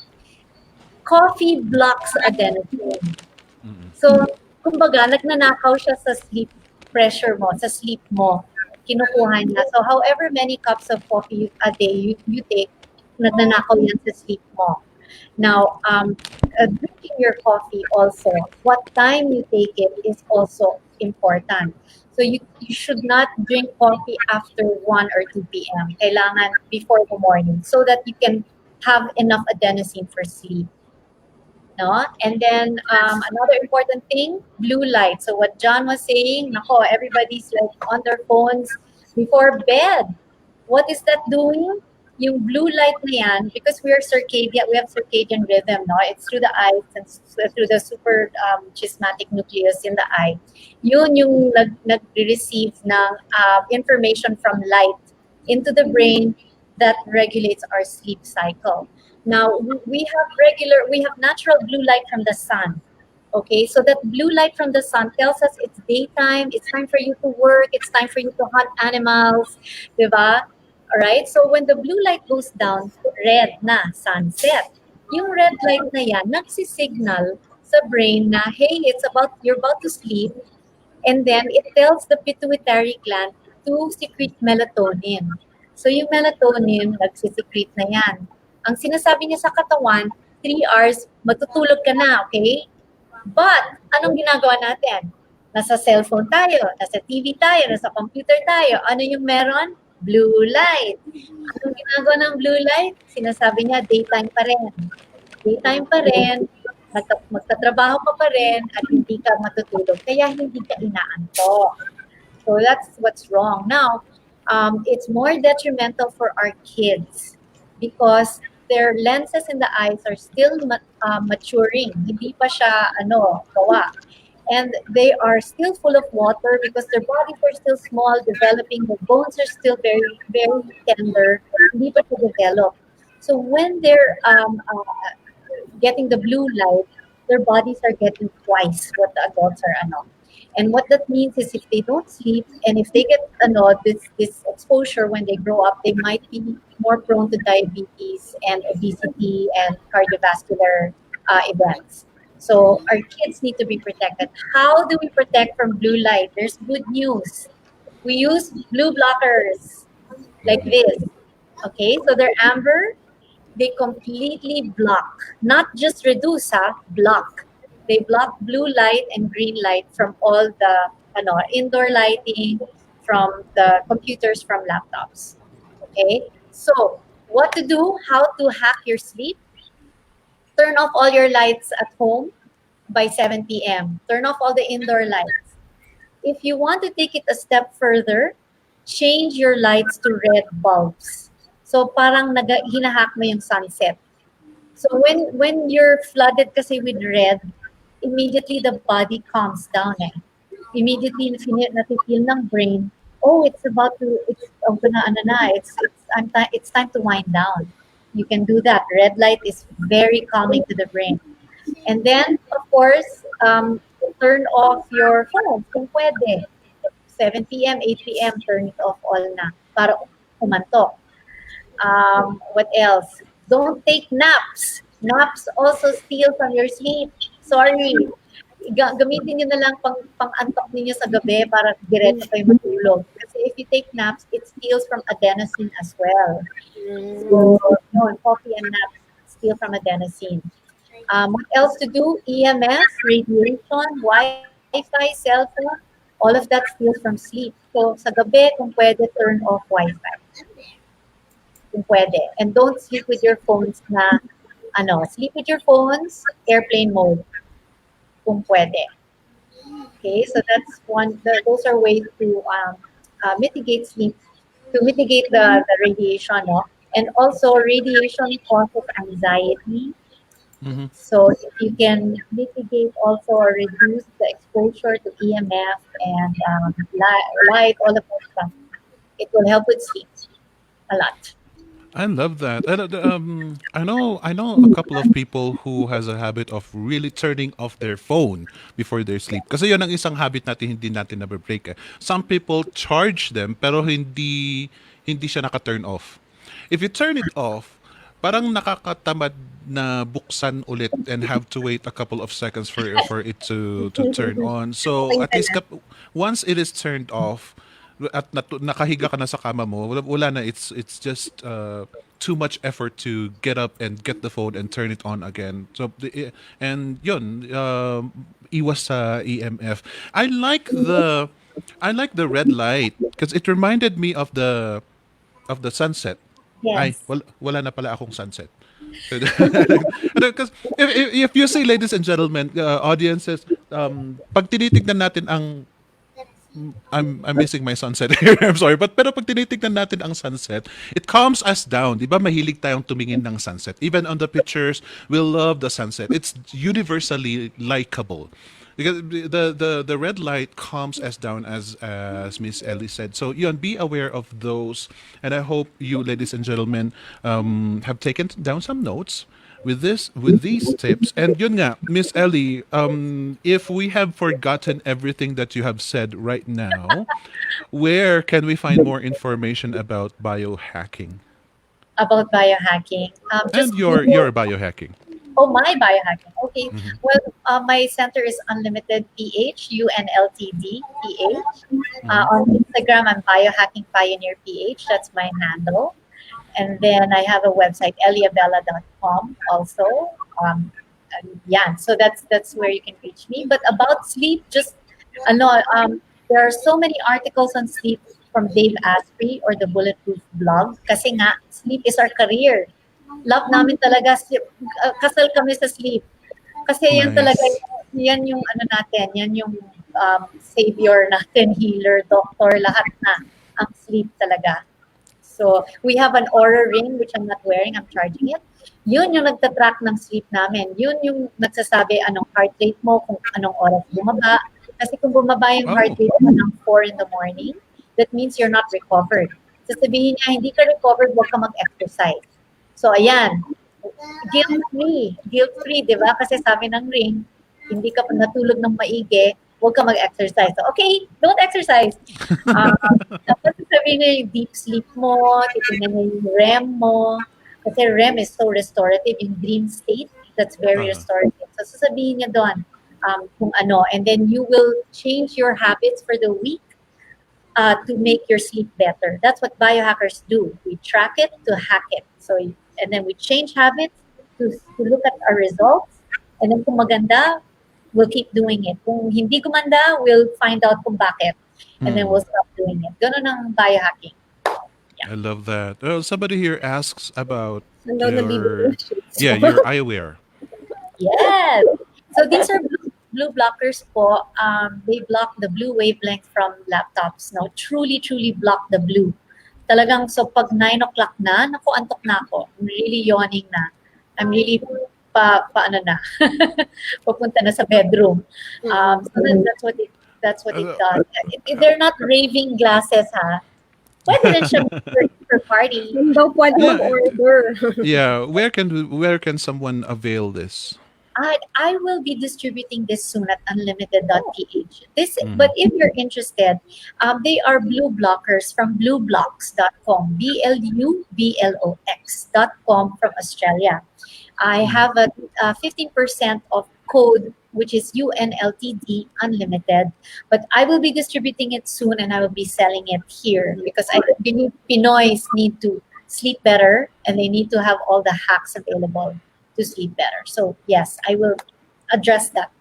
Coffee blocks adenosine. So, kumbaga, nagnanakaw siya sa sleep pressure mo, sa sleep mo. Kinukuha niya. So, however many cups of coffee a day you take, nagnanakaw yan sa sleep mo. Now, drinking your coffee also, what time you take it is also important. So, you should not drink coffee after 1 or 2 p.m. Kailangan before the morning so that you can have enough adenosine for sleep. No? And then another important thing, blue light. So what John was saying, nako, everybody's like on their phones before bed. What is that doing? Yung blue light na yan, because we have circadian rhythm, no? It's through the eyes and through the super chismatic nucleus in the eye. Yun yung nag-receive ng information from light into the brain that regulates our sleep cycle. Now we have natural blue light from the sun. Okay, so that blue light from the sun tells us it's daytime, it's time for you to work, it's time for you to hunt animals, diba? All right, so when the blue light goes down, red na, sunset. Yung red light na yan, nagsisignal sa brain na, hey, you're about to sleep, and then it tells the pituitary gland to secrete melatonin. So yung melatonin, nagsisecrete na yan. Ang sinasabi niya sa katawan, 3 hours, matutulog ka na, okay? But, anong ginagawa natin? Nasa cellphone tayo, nasa TV tayo, nasa computer tayo. Ano yung meron? Blue light. Anong ginagawa ng blue light? Sinasabi niya, daytime pa rin. Daytime pa rin, magtatrabaho ka pa rin, at hindi ka matutulog. Kaya hindi ka inaantok. So that's what's wrong. Now, it's more detrimental for our kids because their lenses in the eyes are still maturing. Hindi pa siya, gawa. And they are still full of water because their bodies are still small, developing. The bones are still very, very tender. Hindi pa siya develop. So when they're getting the blue light, their bodies are getting twice what the adults are And what that means is if they don't sleep and if they get this exposure when they grow up, they might be more prone to diabetes and obesity and cardiovascular events. So our kids need to be protected. How do we protect from blue light? There's good news. We use blue blockers like this. Okay, so they're amber. They completely block, not just reduce, block. They block blue light and green light from all the indoor lighting, from the computers, from laptops. Okay, so what to do? How to hack your sleep? Turn off all your lights at home by 7 p.m. Turn off all the indoor lights. If you want to take it a step further, change your lights to red bulbs. So parang hinahack mo yung sunset. So when you're flooded kasi with red, immediately the body calms down. Immediately nafe-feel ng brain, it's time to wind down. You can do that. Red light is very calming to the brain. And then, of course, turn off your phone kung pwede. 7 p.m., 8 p.m., turn it off all na para umantok. What else? Don't take naps. Naps also steal from your sleep. Sorry. Gamitin nyo na lang pang-antok ninyo sa gabi para diretso kayo matulog. Kasi if you take naps, it steals from adenosine as well. So, coffee and naps steal from adenosine. What else to do? EMF, radiation, Wi-Fi, cell phone, all of that steals from sleep. So, sa gabi, kung pwede, turn off Wi-Fi. Kung pwede. And don't sleep with your phones sleep with your phones, airplane mode. Kung pwede. Okay, so that's those are ways to mitigate sleep, to mitigate the radiation, and also radiation causes anxiety. Mm-hmm. So if you can mitigate also or reduce the exposure to EMF and light, all of that stuff, it will help with sleep a lot. I love that. I know a couple of people who has a habit of really turning off their phone before they sleep. Kasi yun ang isang habit natin hindi natin na-break. Some people charge them pero hindi siya naka-turn off. If you turn it off, parang nakakatamad na buksan ulit and have to wait a couple of seconds for it to turn on. So at least once it is turned off, at nakahiga ka na sa kama mo, wala na, it's just too much effort to get up and get the phone and turn it on again. So and yun, iwas sa EMF. I like the red light because it reminded me of the sunset. Ay, Yes. wala na pala akong sunset. Because if you say, ladies and gentlemen, audiences, pag tinitignan natin I'm missing my sunset here. I'm sorry. Pero pag tinitignan natin ang sunset, it calms us down. Di ba mahilig tayong tumingin ng sunset? Even on the pictures, we love the sunset. It's universally likable. Because the red light calms us down, as Miss Ellie said. So yun, be aware of those. And I hope you, ladies and gentlemen, have taken down some notes with these tips. And yun nga, Miss Ellie, if we have forgotten everything that you have said right now, where can we find more information about biohacking About biohacking. and Just your Google. biohacking? Oh, my biohacking. Okay. Mhm. Well, my center is Unlimited PH, UNLTD PH. On Instagram, I'm Biohacking Pioneer PH. That's my handle. And then I have a website, eliabella.com also. And yeah, so that's where you can reach me. But about sleep, just ano, there are so many articles on sleep from Dave Asprey or the Bulletproof blog. Kasi nga, sleep is our career. Love namin talaga, kasal kami sa sleep. Kasi yan talaga, Nice. yan yung ano natin, yan yung savior natin, healer, doctor, lahat na ang sleep talaga. So, we have an Aura ring, which I'm not wearing, I'm charging it. Yun yung nagtatrack ng sleep namin. Yun yung nagsasabi anong heart rate mo, kung anong oras bumaba. Kasi kung bumaba yung heart Oh. rate mo ng 4 in the morning, that means you're not recovered. Sasabihin niya, hindi ka recovered, huwag ka mag-exercise. So, ayan. Guilt-free, di ba? Kasi sabi ng ring, hindi ka natulog ng maigi, huwag ka mag-exercise. So, okay, don't exercise. Tapos sabihin niya yung deep sleep mo, titignan niya yung REM mo. Kasi REM is so restorative, yung dream state, that's very restorative. So, sasabihin niya doon kung ano. And then you will change your habits for the week to make your sleep better. That's what biohackers do. We track it to hack it. So, and then we change habits to look at our results. And then kung maganda, we'll keep doing it. Kung hindi gumanda, we'll find out kung bakit. And then we'll stop doing it. Ganun ang biohacking. I love that. Somebody here asks about Saan daw nabibigyan your ng shades yeah mo? your eyewear. Yes. So these are blue blockers po. They block the blue wavelength from laptops. No, truly block the blue. Talagang so pag 9 o'clock na, naku, antok na ako. I'm really yawning na. I'm really paano na. Papunta na sa bedroom. So that's what it does. They're not raving glasses, ha. Pwede rin siya for party. Yun daw po ang order. Yeah, where can someone avail this? I will be distributing this soon at unlimited.ph. But if you're interested, they are blue blockers from blueblocks.com, BLUBLOX.com from Australia. I have a 15% of code, which is UNLTD Unlimited. But I will be distributing it soon and I will be selling it here because I believe Pinoys need to sleep better and they need to have all the hacks available to sleep better. So yes, I will address that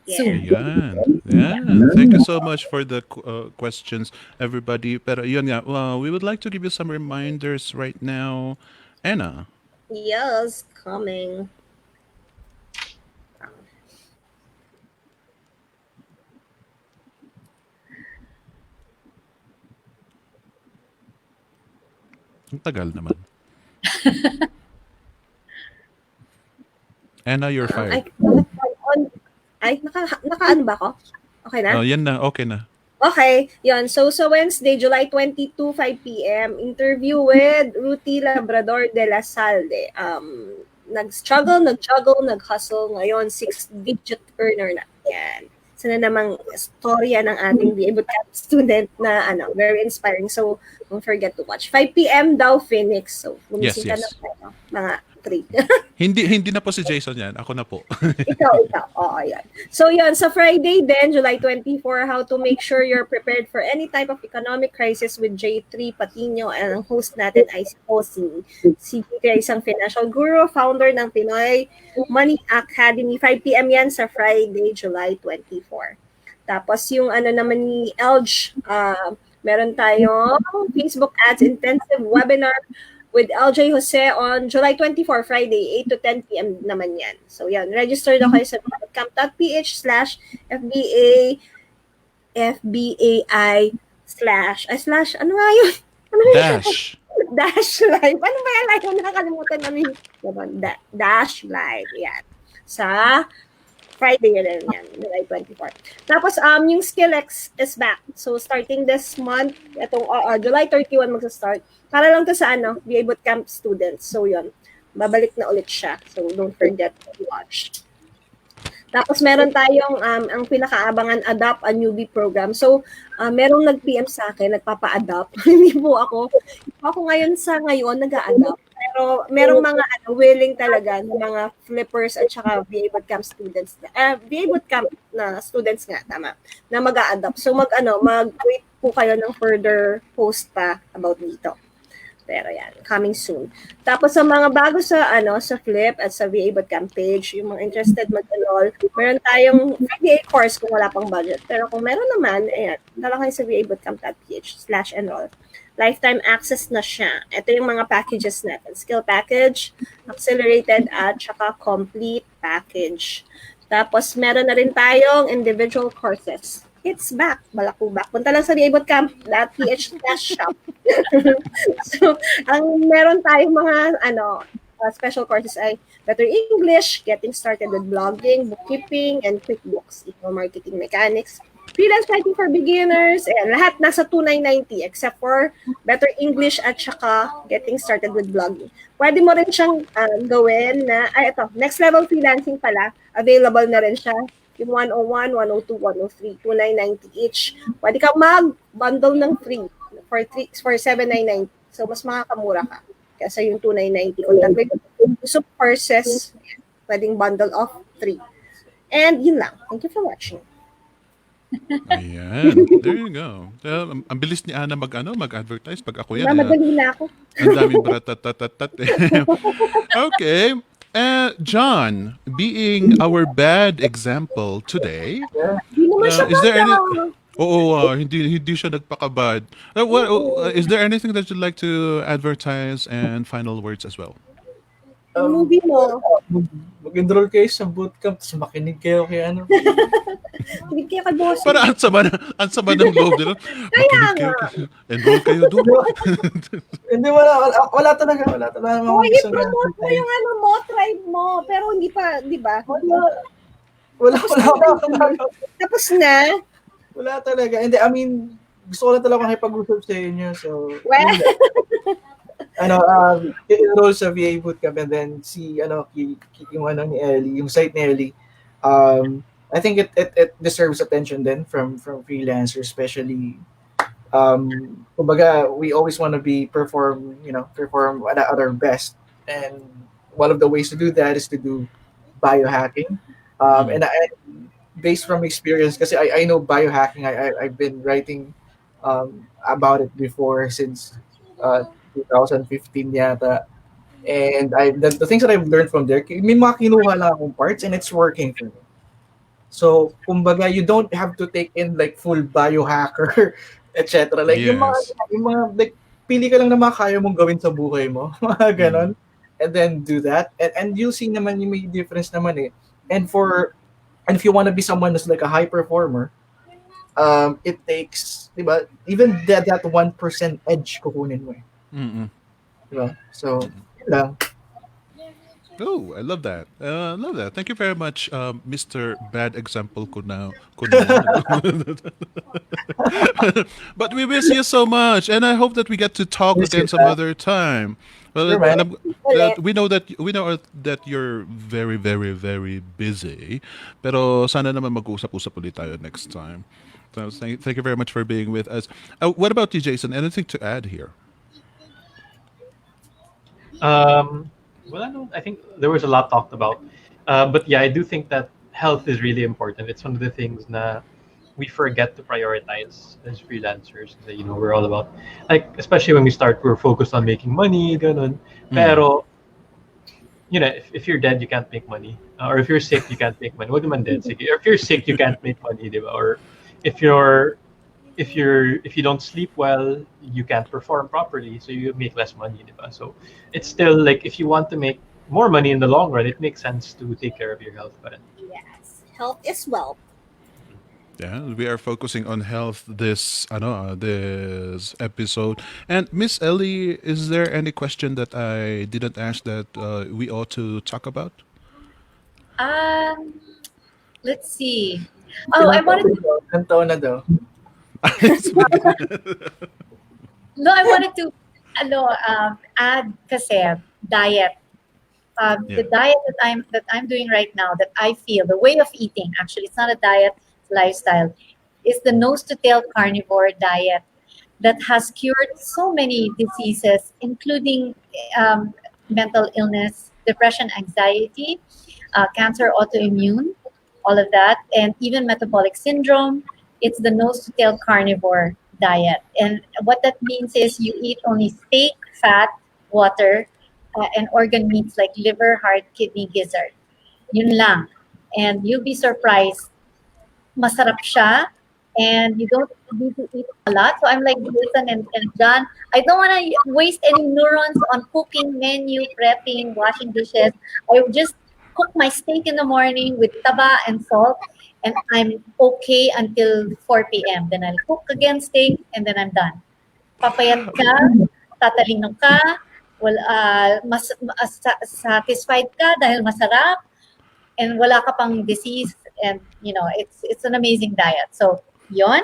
soon. Ayan. Yeah. Thank you so much for the questions, everybody. Pero yun nga, we would like to give you some reminders right now. Anna. Yes, coming. Ang tagal naman. Anna, you're fired. Naka-ano ba ako? Okay na? Yan na, okay na. Okay, yun. So, sa Wednesday, July 22, 5 p.m., interview with Ruti Labrador de la Salde. Nag-struggle, nag-juggle, nag-hustle. Ngayon, 6-digit earner na. Yan. Sana namang storya ng ating BA Bootcamp student na very inspiring. So, don't forget to watch. 5 p.m. daw, Phoenix. So, gumising ka na tayo. Mga 3. Hindi na po si Jason yan. Ako na po. ikaw. Oo, yan. So, yun. Sa Friday din, July 24, how to make sure you're prepared for any type of economic crisis with J3 Patino. And ang host natin ay si Peter, isang financial guru, founder ng Pinoy Money Academy. 5 p.m. yan sa Friday, July 24. Tapos yung naman ni Elge, meron tayong Facebook Ads Intensive Webinar with LJ Jose on July 24, Friday, 8 to 10 p.m. naman yan. So yan, register na kayo sa bootcamp.ph/FBA FBAI ano nga yun? Dash live. Ano ba yan? Like, nakakalimutan namin. Dash live. Yan. Sa Friday yun yan, July 24. Tapos, yung SkillX is back. So, starting this month, itong July 31 magsa-start. Para lang to sa BA Bootcamp students. So, yun. Babalik na ulit siya. So, don't forget to watch. Tapos, meron tayong ang pinakaabangan, Adopt a Newbie program. So, merong nag-PM sa akin, nagpapa-adopt. Hindi po ako. Ako ngayon nag-a-adopt. Pero merong mga willing talaga ng mga flippers at saka BA Bootcamp students. BA Bootcamp na students nga, tama, na mag-a-adopt. So, mag-wait po kayo ng further post pa about dito. Pero yan, coming soon. Tapos sa mga bago sa sa Flip at sa VA Bootcamp page, yung mga interested mag-enroll, meron tayong free VA course kung wala pang budget. Pero kung meron naman, ayan, dala kayo sa vabootcamp.ph/enroll. Lifetime access na siya. Ito yung mga packages natin. Skill package, accelerated at saka complete package. Tapos meron na rin tayong individual courses. It's back, balakubak. Punta lang sa vabootcamp.ph/shop. So, ang meron tayong mga special courses ay Better English, Getting Started with Blogging, Bookkeeping, and QuickBooks, Marketing Mechanics, Freelance Writing for Beginners, and lahat nasa 2,990 except for Better English at saka Getting Started with Blogging. Pwede mo rin siyang gawin na, ito, Next Level Freelancing pala, available na rin siya. Yung 101, 102, 103, 2,990 each. Pwede kang mag-bundle ng free for 7,990. So, mas makakamura ka kaysa yung 2,990. Kung gusto courses, pwedeng bundle of 3. And yun lang. Thank you for watching. Ayan. There you go. Ang bilis ni Ana mag-advertise. Pag ako yan, Madali na ako. ang daming bratatatat. Okay. John, being our bad example today, Hindi naman siya is there any... bata. Oo, hindi siya nagpakabad. Is there anything that you'd like to advertise and final words as well? Yung movie mo. Mag-enroll kayo sa bootcamp, tapos makinig kayo kay Hindi kayo kaboss. Para ang sama ng loob nila. Makinig kayo. Enroll kayo doon. Hindi, wala talaga. Wala talaga. Hoy, i-promote mo yung tribe mo. Pero hindi pa, di ba? Wala. Tapos na. Wala talaga. Hindi, I mean, gusto ko lang talaga makipag-usap sa inyo. So, Well, enroll sa VA Bootcamp and then see, yung ni Ellie, yung site ni Ellie. I think it deserves attention then from freelancers, especially, kumbaga, we always want to perform at our best. And one of the ways to do that is to do biohacking. And based from experience, kasi I know biohacking. I've been writing about it before since 2015 yata. And the things that I've learned from there, may mga kinuha lang akong parts and it's working for me. So, kumbaga, you don't have to take in like full biohacker, etc. Like yung mga like pili ka lang na mga kaya mong gawin sa buhay mo, mga ganon. And then do that. And you'll see naman yung may difference naman eh. And if you want to be someone who's like a high performer, it takes, diba, even that 1% edge kukunin mo eh. Diba? So, yun lang. Oh, I love that. Love that. Thank you very much, Mr. Bad Example ko na. But we miss you so much, and I hope that we get to talk Miss again you, some other time. Well, Sure, man. we know that you're very, very, very busy. Pero sana naman mag-usap-usap ulit tayo next time. So thank you very much for being with us. What about you, Jason? Anything to add here? Well, I think there was a lot talked about. But yeah, I do think that health is really important. It's one of the things that we forget to prioritize as freelancers. We're all about, like, especially when we start, we're focused on making money, ganun. Pero, if you're dead, you can't make money. Or if you're sick, you can't make money. Wag naman dead, sige. Or if you're sick, you can't make money, diba? Or if you don't sleep well, you can't perform properly, so you make less money, diba? So it's still like, if you want to make more money in the long run, it makes sense to take care of your health. yes, health is wealth. Yeah, we are focusing on health this episode. And Miss Ellie, is there any question that I didn't ask that we ought to talk about? Let's see. Oh, I wanted to. Ilang taon na daw? No, I wanted to add kasi diet. The diet that I'm doing right now, that I feel the way of eating, actually it's not a diet, lifestyle, is the nose to tail carnivore diet that has cured so many diseases, including mental illness, depression, anxiety, cancer, autoimmune, all of that, and even metabolic syndrome. It's the nose to tail carnivore diet. And what that means is you eat only steak, fat, water, and organ meats like liver, heart, kidney, gizzard. Yun lang. And you'll be surprised. Masarap siya. And you don't need to eat a lot. So I'm like Jason and John. I don't want to waste any neurons on cooking, menu, prepping, washing dishes. I would just cook my steak in the morning with taba and salt, and I'm okay until 4 p.m. Then I'll cook again steak, and then I'm done. Papayat ka, tatalino ka, satisfied ka dahil masarap, and wala ka pang disease, and it's an amazing diet. So, yon.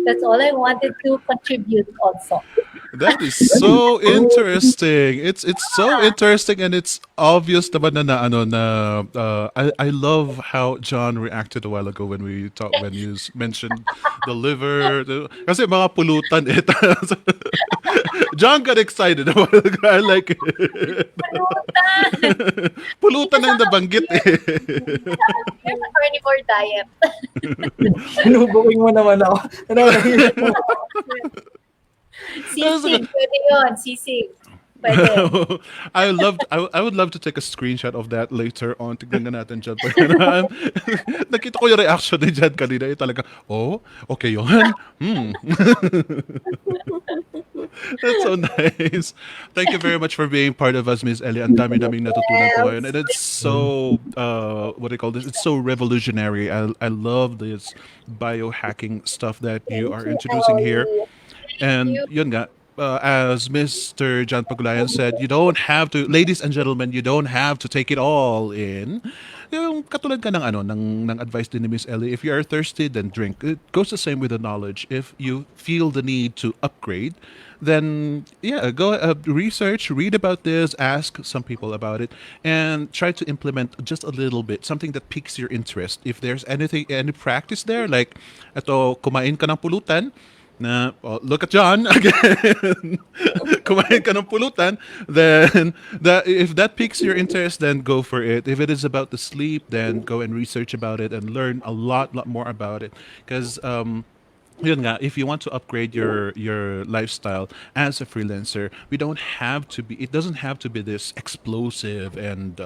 That's all I wanted to contribute also. That is so interesting. It's so interesting, and it's obvious naman na ano na I love how John reacted a while ago when we talked when you mentioned the liver. Kasi mga pulutan eh. John got excited a while ago. I like it. Pulutan ang nabanggit eh. Here's a carnivore diet. Sinubuking mo naman ako. Sisig, pwede yun. Sisig. Pwede. I would love to take a screenshot of that later on. Tignan na natin dyan. Nakita ko yung reaction ni Jan kanina. Talaga, oh, okay yun. That's so nice. Thank you very much for being part of us, Miss Ellie. Ang dami-daming natutunan ko ngayon. And it's so, what do you call this? It's so revolutionary. I love this biohacking stuff that you are introducing here. And yun nga, as Mr. John Pagulayan said, you don't have to, ladies and gentlemen, you don't have to take it all in. Yung katulad ka ng ng advice din ni Miss Ellie, if you are thirsty, then drink. It goes the same with the knowledge. If you feel the need to upgrade, then yeah, go research, read about this, ask some people about it, and try to implement just a little bit, something that piques your interest. If there's any practice there, like, ito, kumain ka ng pulutan, na look at John again. Kumain ka ng pulutan, then if that piques your interest, then go for it. If it is about the sleep, then go and research about it and learn a lot more about it. Because yun nga, if you want to upgrade your lifestyle as a freelancer, it doesn't have to be this explosive and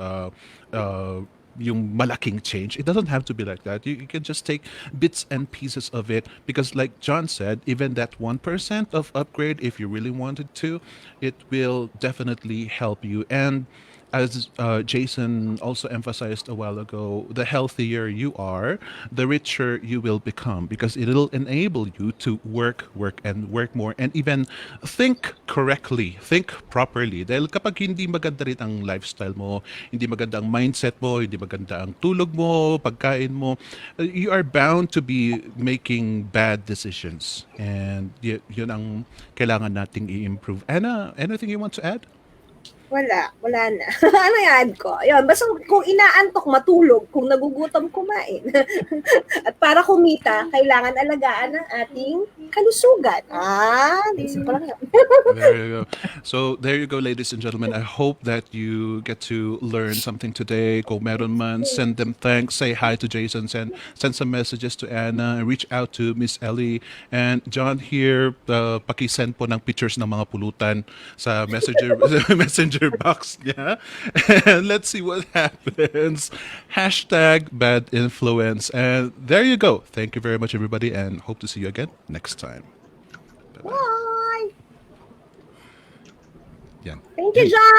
yung malaking change. It doesn't have to be like that. You can just take bits and pieces of it, because like John said, even that 1% of upgrade, if you really wanted to, it will definitely help you. And as Jason also emphasized a while ago, the healthier you are, the richer you will become, because it'll enable you to work more, and even think correctly, think properly. Dahil kapag hindi maganda rin ang lifestyle mo, hindi maganda ang mindset mo, hindi maganda ang tulog mo, pagkain mo, you are bound to be making bad decisions. And yun ang kailangan nating i-improve. Anna, anything you want to add? Wala na. Ano yan ko? Yun, basta kung inaantok, matulog. Kung nagugutom, kumain. At para kumita, kailangan alagaan ang ating kalusugan. Naisip ko lang yun. There you go. So there you go, ladies and gentlemen. I hope that you get to learn something today. Kung meron man, send them thanks. Say hi to Jason. Send some messages to Anna. Reach out to Miss Ellie. And John here, pakisend po ng pictures ng mga pulutan sa messenger box niya. And let's see what happens. Hashtag bad influence. And there you go. Thank you very much, everybody, and hope to see you again next time. Bye-bye. Bye! Yan. Thank you, John!